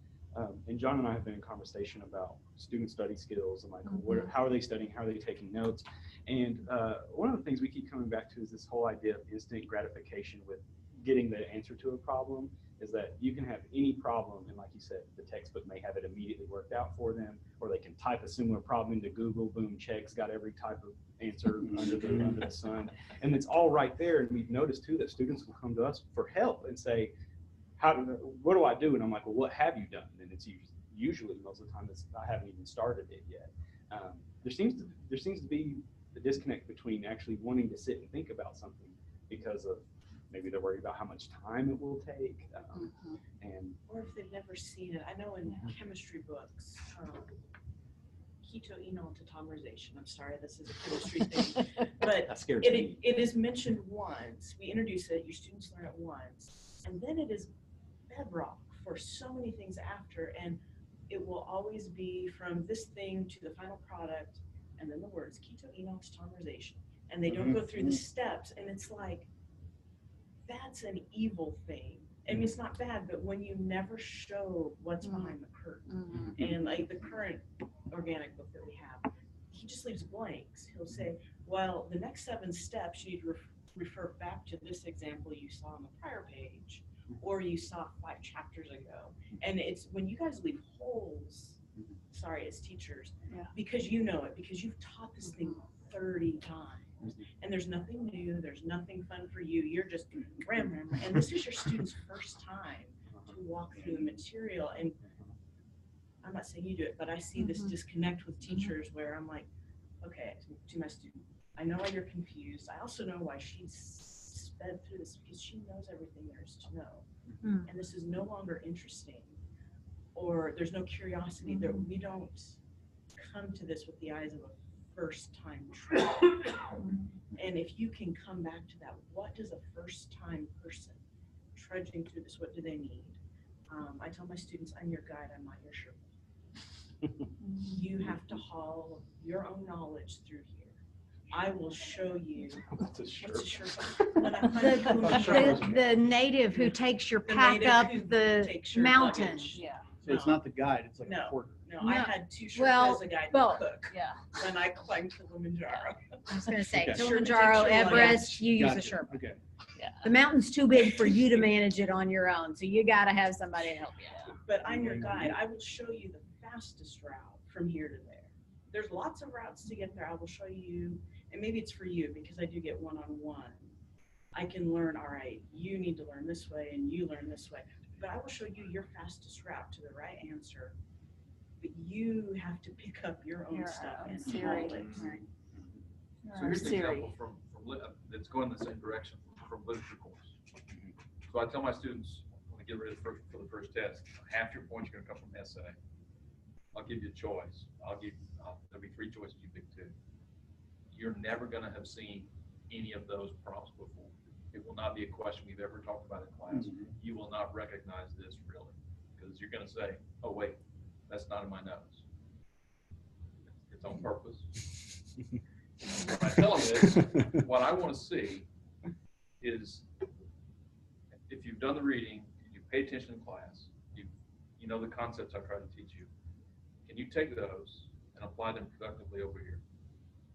A: And John and I have been in conversation about student study skills and like how are they studying, how are they taking notes. And one of the things we keep coming back to is this whole idea of instant gratification with getting the answer to a problem. Is that you can have any problem, and like you said, the textbook may have it immediately worked out for them, or they can type a similar problem into Google, boom, checks, got every type of answer under the sun, and it's all right there. And we've noticed too that students will come to us for help and say, what do I do? And I'm like, well, what have you done? And it's usually most of the time I haven't even started it yet. There seems to be a disconnect between actually wanting to sit and think about something because of maybe they're worried about how much time it will take,
F: or if they've never seen it. I know in chemistry books, ketoenol tautomerization. I'm sorry, this is a chemistry thing, but
A: that scares me.
F: It is mentioned once. We introduce it, your students learn it once, and then it is bedrock for so many things after, and it will always be from this thing to the final product, and then the words ketoenol tautomerization, and they don't go through the steps, and it's like, that's an evil thing. I mean, it's not bad, but when you never show what's behind the curtain, and like the current organic book that we have, he just leaves blanks. He'll say, well, the next 7 steps, you need to refer back to this example you saw on the prior page, or you saw 5 chapters ago. And it's when you guys leave holes, sorry, as teachers, because you know it, because you've taught this thing 30 times. And there's nothing new, there's nothing fun for you. You're just ram. And this is your student's first time to walk through the material. And I'm not saying you do it, but I see this disconnect with teachers where I'm like, okay, to my student, I know why you're confused. I also know why she's sped through this, because she knows everything there is to know. And this is no longer interesting, or there's no curiosity. We don't come to this with the eyes of a first-time truther. And if you can come back to that, what does a first-time person trudging through this, what do they need? I tell my students, I'm your guide, I'm not your Sherpa. You have to haul your own knowledge through here. I will show you. What's a Sherpa?
C: The native who takes your pack up the mountain.
F: Luggage.
B: So it's not the guide, it's like a porter.
F: No, I had 2 Sherpas
C: Well,
F: as a guide to
C: both.
F: cook when I climbed Kilimanjaro.
C: I was going to say,
B: Okay.
C: Kilimanjaro,
F: Sherpa takes your
C: Everest, you use a
B: Gotcha.
C: Sherpa.
B: Okay.
C: The mountain's too big for you to manage it on your own, so you got to have somebody to help you.
F: But I'm your guide. I will show you the fastest route from here to there. There's lots of routes to get there. I will show you, and maybe it's for you because I do get one-on-one. I can learn, all right, you need to learn this way and you learn this way. But I will show you your fastest route to the right answer. But you have to pick up your own stuff and haul it.
G: So here's an example from that's going in the same direction from literature course. So I tell my students when I get ready for the first test, half your points are going to come from essay. I'll give you a choice. There'll be 3 choices, you pick 2. You're never going to have seen any of those prompts before. It will not be a question we've ever talked about in class. You will not recognize this really, because you're going to say, oh wait, that's not in my notes. It's on purpose. What I tell them is, what I want to see is if you've done the reading, you pay attention in class, you know the concepts I try to teach you, can you take those and apply them productively over here?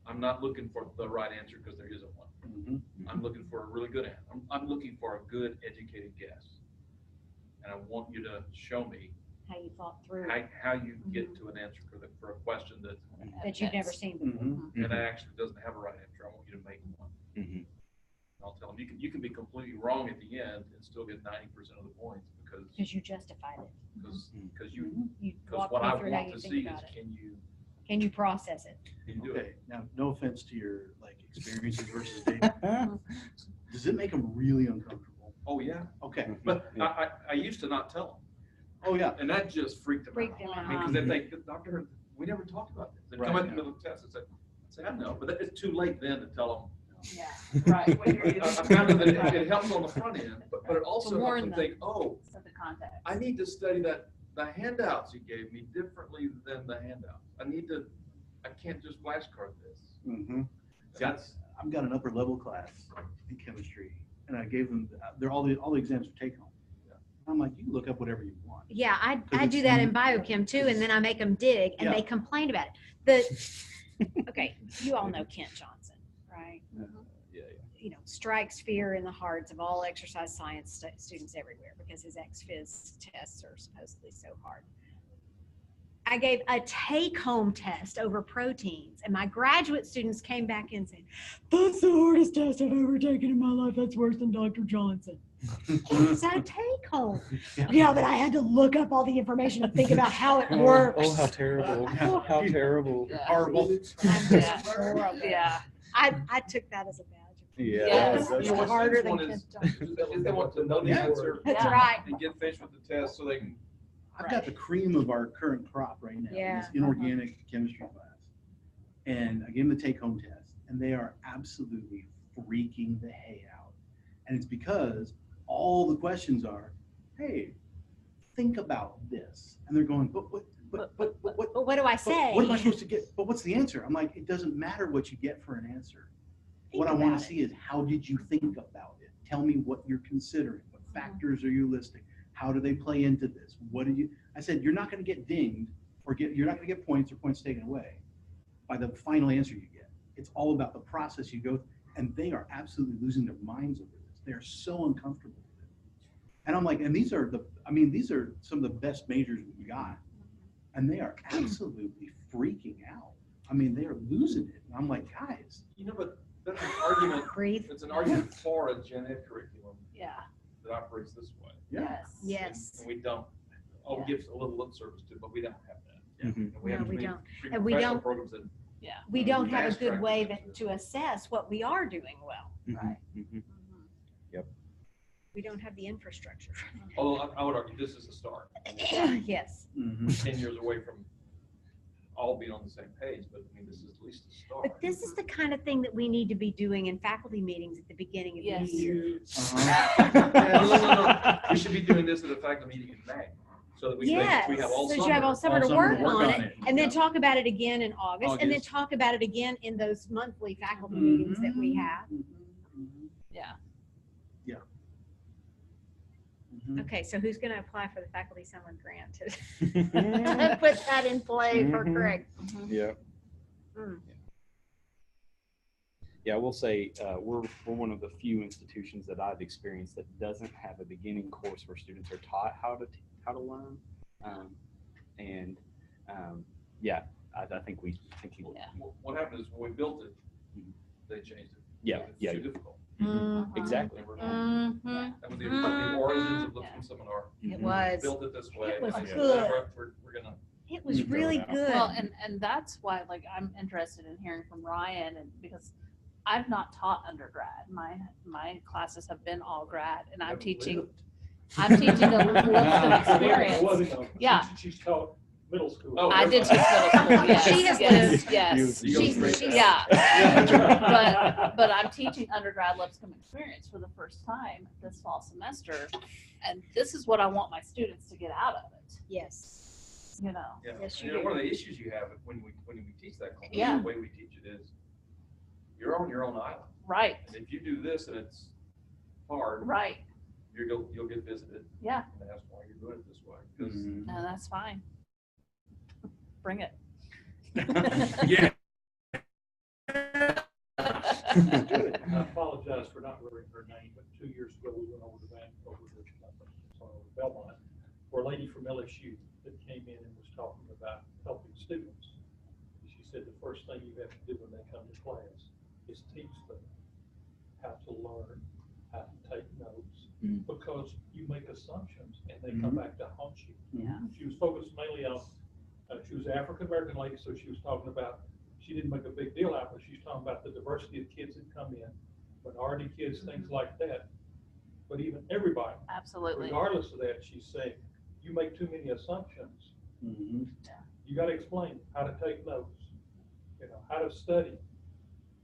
G: I'm not looking for the right answer because there isn't one. I'm looking for a really good answer. I'm looking for a good educated guess. And I want you to show me
C: How you thought through
G: how you get to an answer for a question that
C: you've never seen before.
G: that actually doesn't have a right answer. I want you to make one. I'll tell them you can be completely wrong at the end and still get 90% of the points
C: Because you justified it.
G: because
C: You walked
G: what
C: me
G: I
C: through how
G: want
C: you
G: to
C: think
G: see is
C: about it.
G: can you
C: process it?
G: do it.
B: Okay, now, no offense to your experiences versus data. Does it make them really uncomfortable?
G: Oh yeah,
B: Okay,
G: but I used to not tell them,
B: oh yeah,
G: and that just freaked them
C: Freaked them
G: out.
C: out.
G: Because they think, Doctor, we never talked about this. They come
B: Right,
G: at the middle of the test and say, I know, but it's too late then to tell
F: Yeah, right. When you're
G: them. It helps on the front end, but it also helps
C: warn
G: them
C: them.
G: think, oh,
F: Set the context.
G: I need to study the handouts you gave me differently than the handouts. I can't just flashcard this.
B: I've got an upper level class in chemistry, and I gave them, all the exams are take home. I'm like, you can look up whatever you want.
C: Yeah, I
B: it's
C: do that in
B: un-
C: biochem too, and then I make them dig, and
B: Yeah.
C: they complain about it. Okay, you all know Kent Johnson, right?
A: Yeah,
C: Strikes fear in the hearts of all exercise science students everywhere because his ex-phys tests are supposedly so hard. I gave a take-home test over proteins, and my graduate students came back and said, "That's the hardest test I've ever taken in my life. That's worse than Dr. Johnson." It's a take-home. Yeah, but I had to look up all the information to think about how it works.
H: Oh, how terrible. How terrible.
B: Horrible.
C: Yeah. I took that as a badge.
A: yeah.
F: Yes.
A: That's-
G: You know, what's
C: Harder than
G: one is-
C: Kent Johnson.
G: is they want to know the answer
C: That's
F: Yeah.
C: right.
G: and get finished with the test so they can.
B: I've got the cream of our current crop right now,
C: Yeah.
B: this inorganic chemistry class. And I gave them the take-home test, and they are absolutely freaking the hay out. And it's because all the questions are, hey, think about this. And they're going, but what,
C: But what do I say?
B: what am I supposed to get? But what's the answer? I'm like, it doesn't matter what you get for an answer. What I want to see is, how did you think about it? Tell me what you're considering. What factors are you listing? How do they play into this? What do you, I said, you're not going to get dinged or you're not going to get points or points taken away by the final answer you get. It's all about the process you go through. And they are absolutely losing their minds over this. They are so uncomfortable with it. And I'm like, and these are some of the best majors we got. And they are absolutely freaking out. I mean, they are losing it. And I'm like, guys.
G: But that's an argument,
C: Breathe.
G: it's an argument for a gen ed curriculum
F: Yeah.
G: that operates this way.
B: Yeah.
C: Yes.
G: And we don't, all gives a little lip service to, but we don't have that.
A: Mhm.
G: And we
C: No,
G: have
C: we
G: too many
C: don't. And we
G: professional
C: don't-
G: programs that
C: We don't have a
G: fast
C: good
G: track
C: way
G: this.
C: to assess what we are doing well.
A: Mhm, mhm.
C: We don't have the infrastructure.
G: Although I would argue this is a start.
C: Yes.
B: Mhm.
G: 10 years away from all being on the same page, but I mean, this is at least a start.
C: But this is the kind of thing that we need to be doing in faculty meetings at the beginning of
F: Yes.
C: the year.
B: Uh-huh.
G: We should be doing this at a faculty meeting in May, so that we
C: Yes,
G: have all
C: so
G: summer.
C: you have all summer to
B: All
C: work on it, and then
B: Yeah.
C: talk about it again in August, and then
B: August.
C: talk about it again in those monthly faculty meetings that we have.
F: Yeah.
B: Yeah. Mhm.
C: Okay, so who's gonna apply for the faculty summer grant to put that in play for
A: Mhm.
C: Craig?
A: Yeah.
C: Mm.
A: Yeah, I will say we're one of the few institutions that I've experienced that doesn't have a beginning course where students are taught how to learn, yeah, I think we
F: Yeah.
G: What happened is when we built it,
A: Mhm.
G: they changed it.
A: Yeah,
G: It's
A: yeah.
G: too difficult.
C: Mhm.
A: Exactly.
G: Never-
C: Mhm.
G: That was the origins of the
F: Yeah.
G: seminar.
C: It
A: Mhm.
C: was.
G: Built it this way.
C: It was
G: and they said,
C: good.
G: We're gonna,
C: It was
A: Mhm.
C: really
A: Throw it out.
C: good.
F: Well, and that's why, like, I'm interested in hearing from Ryan, and because I've not taught undergrad. My classes have been all grad, and I'm
G: Never
F: teaching
G: lived.
F: a Lipscomb experience. Yeah.
D: She's taught middle school.
G: Oh,
F: I did teach middle school. Yes,
C: She has
F: yes,
C: lived.
F: yes.
G: You go straight there.
F: Yeah. But I'm teaching undergrad Lipscomb experience for the first time this fall semester, and this is what I want my students to get out of it.
C: Yes.
F: You know.
G: Yeah.
C: Yes,
G: You
C: you
G: know,
C: do.
G: one of the issues you have when we teach that class,
F: Yeah.
G: the way we teach it is, you're on your own island.
F: Right.
G: And if you do this and it's hard,
F: Right.
G: you'll get visited.
F: Yeah.
G: And ask why you're doing it this way. Because
B: Mhm.
F: And that's fine. Bring it.
B: Yeah.
D: I apologize for not remembering her name, but 2 years ago, we went over to Belmont, where a lady from LSU that came in and was talking about helping students. She said the first thing you have to do when they come to class is teach them how to learn, how to take notes,
A: Mhm.
D: because you make assumptions and they come back to haunt you.
F: Yeah.
D: She was focused mainly on, she was an African-American lady, so she was talking about, she didn't make a big deal out of it, she was talking about the diversity of kids that come in, minority kids, things like that. But even everybody,
F: Absolutely.
D: regardless of that, she's saying, you make too many assumptions.
B: Mhm.
D: You gotta explain how to take notes, how to study.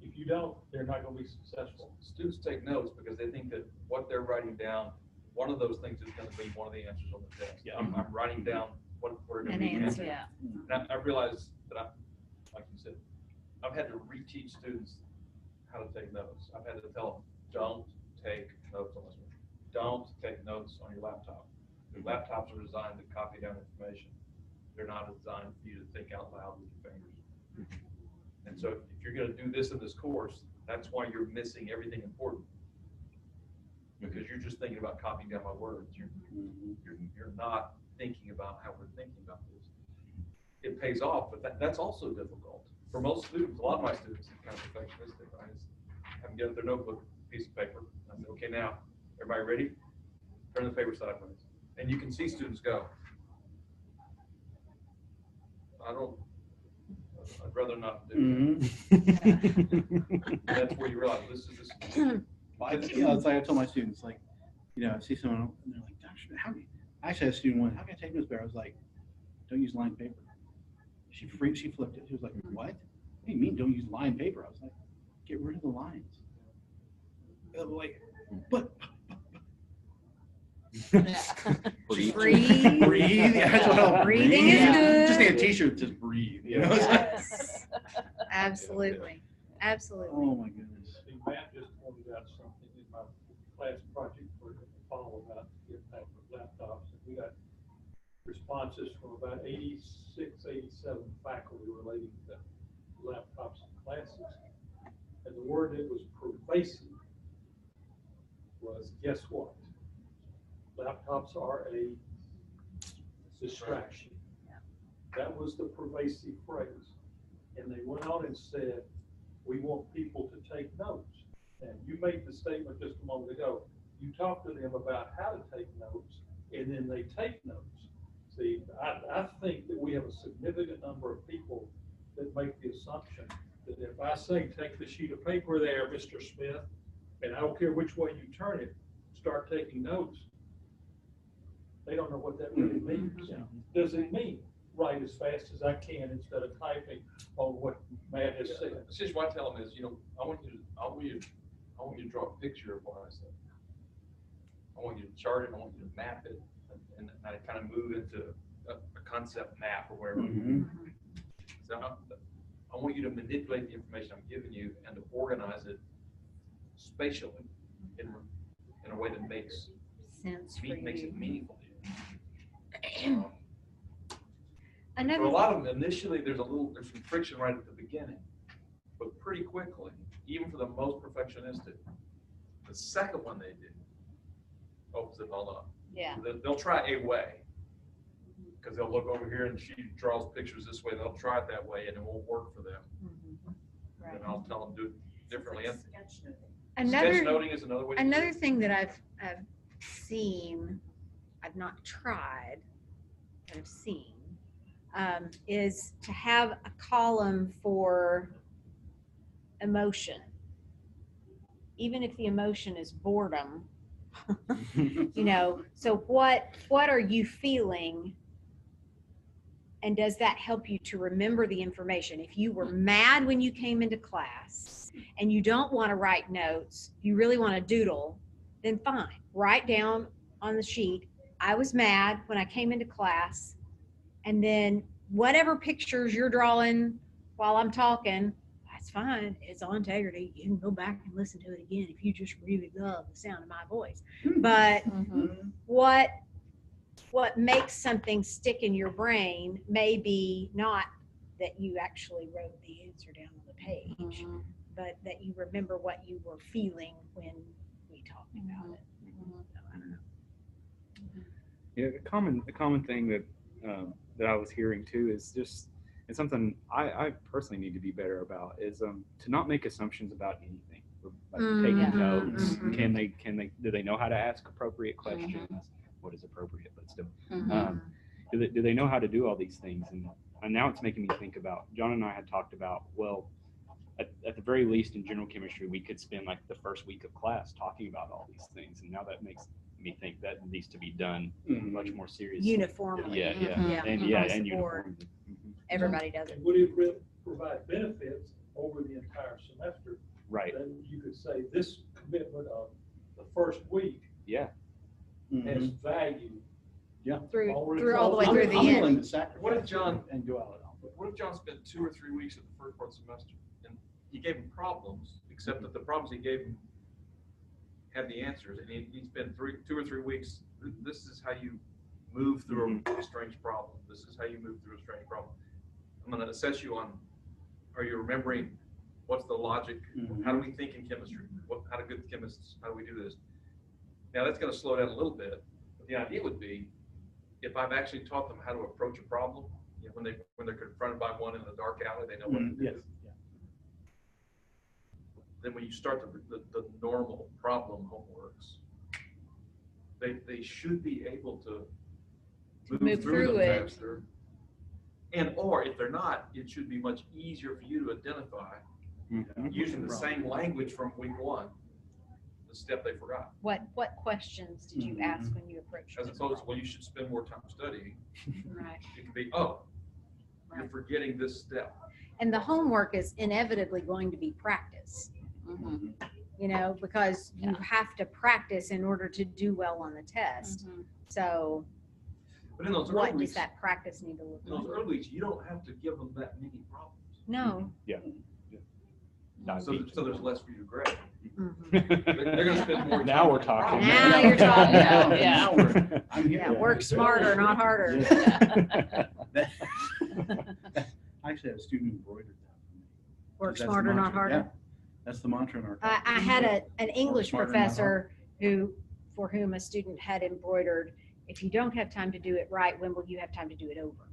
D: If you don't, they're not gonna be successful.
G: students take notes because they think that what they're writing down, one of those things is gonna be one of the answers on the test.
A: Yeah.
G: I'm writing down what we're gonna
C: An
G: be
C: answer.
G: answering.
F: Yeah.
G: And I realized that like you said, I've had to reteach students how to take notes. I've had to tell them, don't take notes on this one. Don't take notes on your laptop. Laptops are designed to copy down information. They're not designed for you to think out loud with your fingers. And so if you're gonna do this in this course, that's why you're missing everything important. Because you're just thinking about copying down my words. You're not thinking about how we're thinking about this. It pays off, but that's also difficult. For most students, a lot of my students are kind of perfectionistic. I just have them get their notebook, piece of paper, and I say, okay, now, everybody ready? Turn the paper sideways. And you can see students go. I'd rather not do that. That's where you realize this is.
B: It's like I told my students, like, I see someone and they're like, "Gosh, how can you?" I actually had a student one, how can I take notes better? I was like, don't use lined paper. She flipped it. She was like, what? What do you mean don't use lined paper? I was like, get rid of the lines. Like, but
C: Breathe.
B: breathe. Yeah, that's what I'll
C: Breathing is good.
B: Just need a t-shirt that says breathe.
C: Yes. Absolutely. Absolutely.
B: Oh my goodness.
D: See, Matt just pointed out something in my class project for the fall about the impact of laptops. And we got responses from about 86, 87 faculty relating to laptops in classes. And the word that was pervasive was, guess what? Laptops are a distraction. That was the pervasive phrase. And they went on and said, we want people to take notes. And you made the statement just a moment ago. You talk to them about how to take notes, and then they take notes. See, I think that we have a significant number of people that make the assumption that if I say, take the sheet of paper there, Mr. Smith, and I don't care which way you turn it, start taking notes, they don't know what that really means. Does it mean write as fast as I can instead of typing on what Matt has said?
G: It's just what I tell them is, I want you to draw a picture of what I said. I want you to chart it. I want you to map it, and I kind of move into a concept map or wherever. So I want you to manipulate the information I'm giving you and to organize it spatially in a way that makes it meaningful to you. For a lot of them, initially there's some friction right at the beginning, but pretty quickly, even for the most perfectionistic, the second one they do opens it all up.
C: Yeah.
G: They'll try a way, because they'll look over here and she draws pictures this way. They'll try it that way, and it won't work for them.
C: Right.
G: And I'll tell them to do it differently.
F: Like sketch noting.
G: Sketch noting is another way.
C: Another thing that I've seen, I've not tried, but I've seen, is to have a column for emotion. Even if the emotion is boredom, so what are you feeling? And does that help you to remember the information? If you were mad when you came into class and you don't want to write notes, you really want to doodle, then fine. Write down on the sheet, I was mad when I came into class, and then whatever pictures you're drawing while I'm talking, that's fine. It's all integrity. You can go back and listen to it again if you just really love the sound of my voice. But what makes something stick in your brain may be not that you actually wrote the answer down on the page, but that you remember what you were feeling when we talked about it. So, I don't know.
A: Yeah, a common thing that I was hearing too is just, it's something I personally need to be better about, is to not make assumptions about anything. Like taking notes. Do they know how to ask appropriate questions? What is appropriate, but still. Do they know how to do all these things? And now it's making me think about, John and I had talked about, well, at the very least in general chemistry, we could spend like the first week of class talking about all these things. And now that makes me think that needs to be done much more seriously.
C: Uniformly.
A: Yeah. And uniformly.
C: Everybody does it.
D: And would it really provide benefits over the entire semester?
A: Right.
D: Then you could say this commitment of the first week has value.
C: Through
D: All
C: the way through the
B: I'm
C: end.
B: willing to sacrifice
G: What if John
B: and go out?
G: What if John spent 2 or 3 weeks of the first part of the semester and he gave him problems, except that the problems he gave him had the answers, and he spent 2 or 3 weeks. This is how you move through a strange problem. This is how you move through a strange problem. I'm going to assess you on, are you remembering what's the logic? How do we think in chemistry? How do good chemists, how do we do this? Now that's going to slow down a little bit, but the idea would be if I've actually taught them how to approach a problem, you know, when they're confronted by one in the dark alley, they know what to do.
B: Yes.
G: Then when you start the normal problem homeworks, they should be able to move through them
I: it.
G: faster. And or if they're not, it should be much easier for you to identify using the same language from week one, the step they forgot.
C: What questions did you ask when you approached
G: As
C: this
G: opposed to,
C: problem?
G: well, you should spend more time studying.
C: Right.
G: It could be, oh, you're
C: Right.
G: forgetting this step.
C: And the homework is inevitably going to be practice,
I: Mhm.
C: you know, because you
I: Yeah.
C: have to practice in order to do well on the test.
I: Mhm.
C: So
G: But in those
C: what
G: early
C: does
G: weeks,
C: that practice need to look
G: in those
C: like?
G: early weeks, you don't have to give them that many problems.
C: No.
G: So there's less for you to grade.
C: Mhm.
G: They're gonna spend more time.
A: Now we're
G: on the
A: talking.
G: problem.
C: Now you're talking.
I: Yeah.
B: I'm here.
C: Yeah, work smarter, not harder.
B: That- I actually had a student who embroidered that for me.
C: Work
B: That's the
C: smarter, not
B: mantra,
C: harder.
B: yeah. That's the mantra in our.
C: I had an English
B: smarter, not
C: professor for whom a student had embroidered, if you don't have time to do it right, when will you have time to do it over?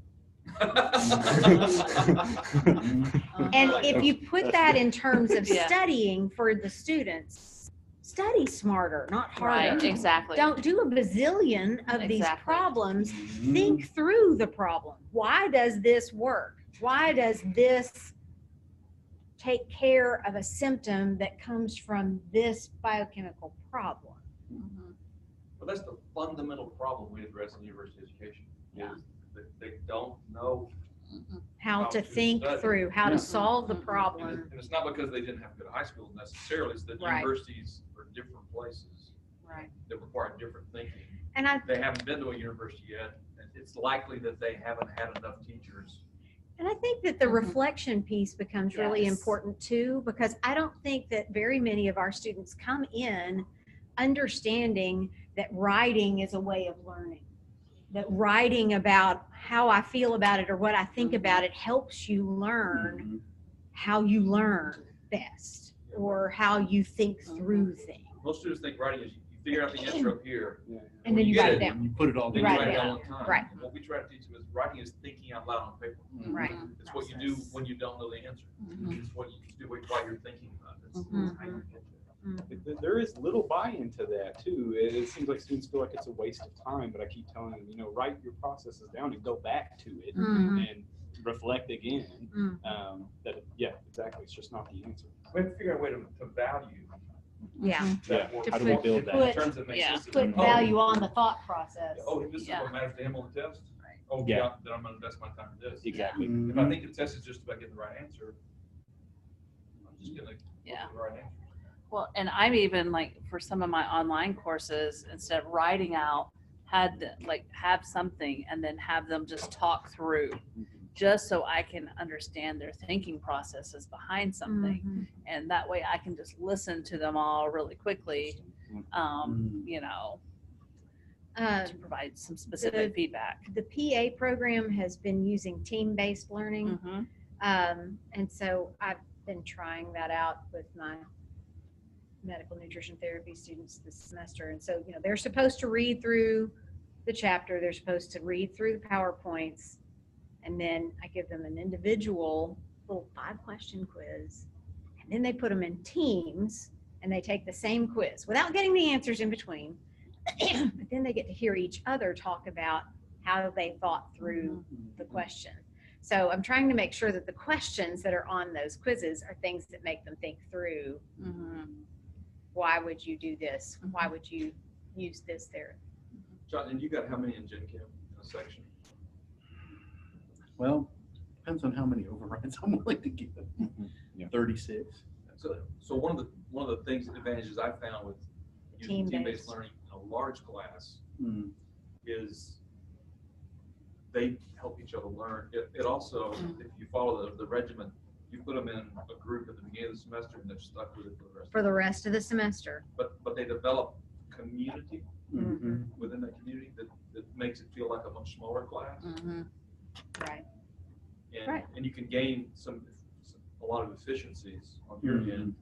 C: And if you put that in terms of
I: Yeah.
C: studying for the students, study smarter, not harder.
I: Right, exactly.
C: Don't do a bazillion of these
I: Exactly.
C: problems.
B: Mhm.
C: Think through the problem. Why does this work? Why does this take care of a symptom that comes from this biochemical problem?
I: Mhm.
G: But that's the fundamental problem we address in university education.
I: Yeah.
G: Is that they don't know,
I: Mhm.
C: How
G: How
C: to
G: to
C: think
G: study.
C: through, how
B: Yeah.
C: to solve the
I: Mhm.
G: and
C: problem.
G: it's not because they didn't have good high school necessarily, it's that
C: Right.
G: universities are different places
C: Right.
G: that require different thinking.
C: And I
G: They haven't been to a university yet, and it's likely that they haven't had enough teachers.
C: think that the
I: Mhm.
C: reflection piece becomes really
I: Yes.
C: important too, because I don't think that very many of our students come in understanding that writing is a way of learning. That writing about how I feel about it or what I think about it helps you learn
B: Mhm.
C: how you learn best or how you think through things.
G: Most students think writing is you figure out the answer up here.
C: And
G: when
C: then you
G: get
C: write it
G: it,
C: down.
B: You put it all
G: Then you
C: Write
G: write
C: it
G: it
C: down.
G: down on time.
C: Right.
G: What we try to teach them is writing is thinking out loud on paper.
C: Right.
G: It's what you do when you don't know the answer.
I: Mhm.
G: It's what you do while you're thinking about it. It's
C: Mhm.
G: how you get there.
A: There is little buy-in to that too. It seems like students feel like it's a waste of time, but I keep telling them, you know, write your processes down and go back to it
C: Mhm.
A: and reflect again.
C: Mm.
A: Yeah, exactly. It's just not the answer.
G: We have to figure out a way to value
C: Yeah.
G: that
A: Yeah.
G: work.
A: How do we build
G: In
A: that?
G: terms that makes
I: Yeah.
G: sense to
C: Put
G: them.
C: value on the thought process.
G: Oh, this is
I: Yeah.
G: what matters to him on the test?
C: Right.
G: Oh,
A: Yeah.
G: yeah, then I'm gonna invest my time in this.
A: Exactly.
G: If I think the test is just about getting the right answer, I'm just gonna
I: Yeah.
G: get the right answer.
I: Well, and I'm even like, for some of my online courses, instead of writing out, have something and then have them just talk through, just so I can understand their thinking processes behind something.
C: Mhm.
I: And that way I can just listen to them all really quickly, you know, to provide some specific feedback.
C: The PA program has been using team-based learning.
I: Mhm.
C: And so I've been trying that out with my medical nutrition therapy students this semester. And so, you know, they're supposed to read through the chapter, they're supposed to read through the PowerPoints, and then I give them an individual little 5-question quiz. And then they put them in teams and they take the same quiz without getting the answers in between. But then they get to hear each other talk about how they thought through the question. So I'm trying to make sure that the questions that are on those quizzes are things that make them think through,
I: Mhm.
C: why would you do this? Why would you use this there?
G: John, and you got how many in Gen Chem in a section?
B: Well, depends on how many overrides I'm willing to give.
A: Yeah.
B: 36.
G: So one of the things, advantages I found with using
C: Team-based.
G: team-based learning in a large class
B: Mm.
G: is they help each other learn. It also, if you follow the regimen, you put them in a group at the beginning of the semester and they're stuck with it for the rest.
C: For the rest of the semester.
G: But they develop community
B: Mhm.
G: within that community that makes it feel feel like a much smaller class.
I: Mhm.
C: Right.
G: And,
C: Right.
G: and you can gain a lot of efficiencies on your
H: Mhm.
G: end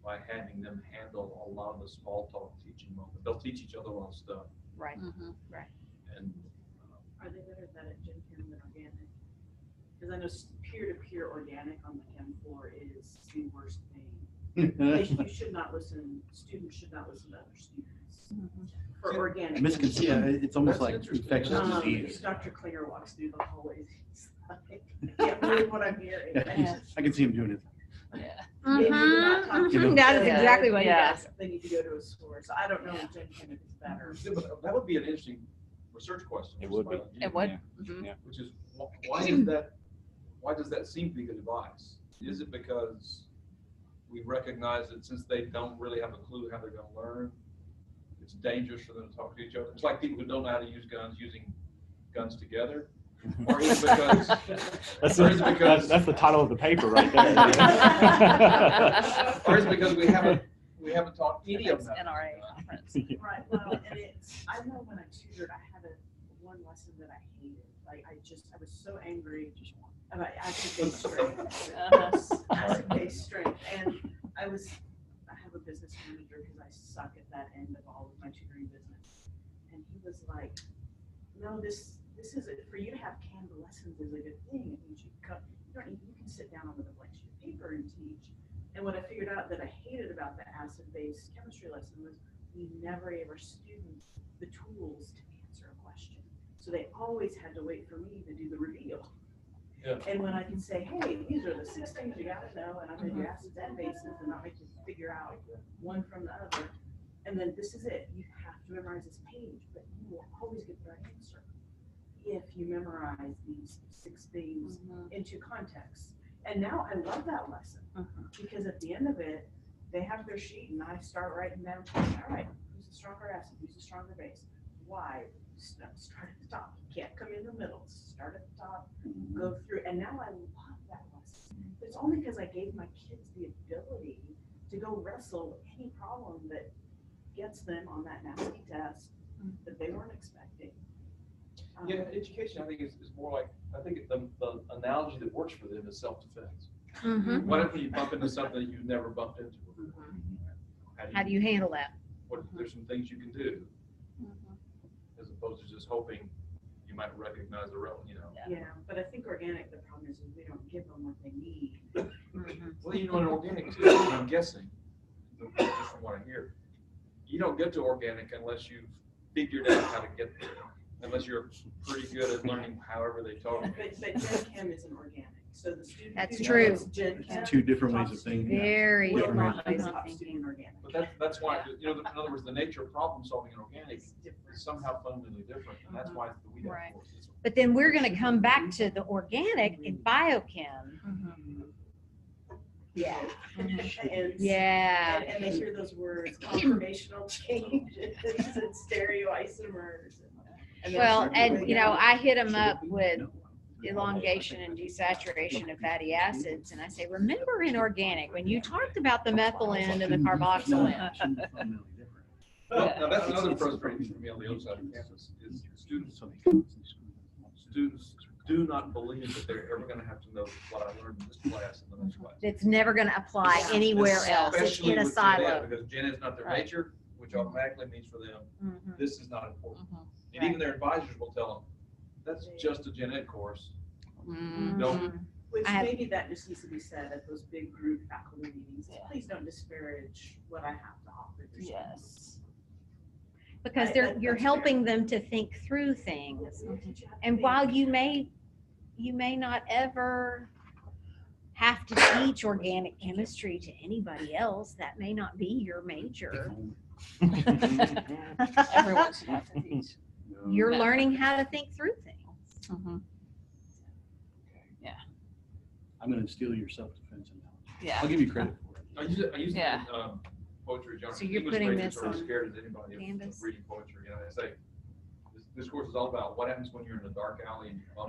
G: by having them handle a lot of the small talk teaching moments. They'll teach each other a lot of stuff.
C: Right.
I: Mhm.
G: And
F: Are they better at that at Gen Chem than organic? Because I know peer-to-peer organic on the chem floor is the worst thing. You should not listen, students should not listen to other students. For organic.
B: Misconception, it's almost
G: That's
B: like
G: interesting.
B: infectious disease.
F: Dr. Klinger walks through the hallways, he's like, I can't believe what I'm hearing.
B: I can see him doing it.
I: Yeah.
F: Maybe not talk to
B: Mhm.
F: them.
C: That is exactly what he
I: Yeah.
C: does.
F: They need to go to a source. I don't know if Gen Chem is better.
G: yeah, but that would be an interesting research question.
A: It would be.
I: It would.
A: Yeah.
I: Mhm.
G: Which is, why does that seem to be good advice? Is it because we recognize that since they don't really have a clue how they're gonna learn, it's dangerous for them to talk to each other? It's like people who don't know how to use guns using guns together? Or is it because,
A: That's,
G: or is it because,
A: that's the title of the paper right there.
G: or is it because we haven't taught any of
I: Next
G: them?
I: NRA conference.
F: Right, well, and it's, I know when I tutored, I had one lesson that I hated. Like, I was so angry about acid-based strength.
I: Uh-huh.
F: Acid-based strength. And I have a business manager because I suck at that end of all of my tutoring business. And he was like, no, this isn't, for you to have canned lessons is a good thing. It means you can sit down with a blank sheet of paper and teach. And what I figured out that I hated about the acid-based chemistry lesson was we never gave our students the tools to answer a question. So they always had to wait for me to do the reveal.
G: Yeah.
F: And when I can say, hey, these are the 6 things you gotta know, and I'm gonna do acids and bases and not make you figure out one from the other. And then this is it. You have to memorize this page, but you will always get the right answer if you memorize these 6 things into context. And now I love that lesson because at the end of it, they have their sheet and I start writing down, all right, who's the stronger acid, who's the stronger base, why? Start at the top. You can't come in the middle. Start at the top, go through. And now I love that lesson. But it's only because I gave my kids the ability to go wrestle any problem that gets them on that nasty test that they weren't expecting.
G: Yeah, education, I think, is more like, I think the analogy that works for them is self-defense.
C: Mhm.
G: What if you bump into something that you've never bumped into before?
C: How do you handle that?
G: There's some things you can do, as opposed to just hoping you might recognize the real,
F: Yeah, but I think organic, the problem is we don't give them what they need.
G: Well, in organic too, I'm guessing, just from what I hear, you don't get to organic unless you've figured out how to get there. Unless you're pretty good at learning however they talk.
F: But Gen Chem isn't organic, so the student.
C: That's
F: who
C: true.
F: knows Gen Chem
B: Two different ways of thinking.
C: Very
F: will
C: different
F: not
C: ways
F: be
C: of
F: top
C: thinking.
F: student organic.
G: But that's why, in other words, the nature of problem solving in organic
F: It's different.
G: is somehow fundamentally different, and that's why the weed
C: Right.
G: course is.
C: But then we're going to come back to the organic in biochem.
F: Yeah. And,
C: Yeah.
F: and they hear those words, conformational changes and stereoisomers. And they're
C: Well,
F: sort of
C: and
F: like,
C: you know, I hit them up with elongation and desaturation of fatty acids, and I say, remember in organic when you talked about the methyl end and the carboxyl end.
G: Well, now that's another frustration for me on the other side of campus, is students do not believe that they're ever gonna have to know what I learned in this class and the next class.
C: It's never going to apply anywhere else. It's
G: Especially
C: in a
G: with Gen Ed,
C: silo.
G: because Gen Ed is not their
I: Right.
G: nature, which automatically means for them,
C: Mhm.
G: this is not important.
I: Mhm.
G: And even their advisors will tell them, that's just a Gen Ed course.
I: Mhm.
G: Don't-
F: Which
C: I have-
F: maybe that just needs to be said at those big group faculty meetings.
I: Yeah.
F: Please don't disparage what I have to offer. your
I: Yes.
C: Because
F: That's
C: you're
F: fair.
C: helping them to think through
F: students.
C: things.
F: We'll teach you how to
C: And
F: think.
C: while you may not ever have to teach organic chemistry to anybody else, that may not be your major.
I: Everyone should have to teach.
C: You're
I: No.
C: learning how to think through things.
I: Mhm.
B: I'm gonna steal your self-defense analogy.
I: Yeah.
B: I'll give you credit for it.
G: I use it
I: Yeah.
G: in poetry genre.
C: So you're
G: English
C: putting
G: majors
C: this
G: are as
C: on
G: scared as anybody of
C: Canvas?
G: reading poetry. I say, this course is all about what happens when you're in a dark alley and you bump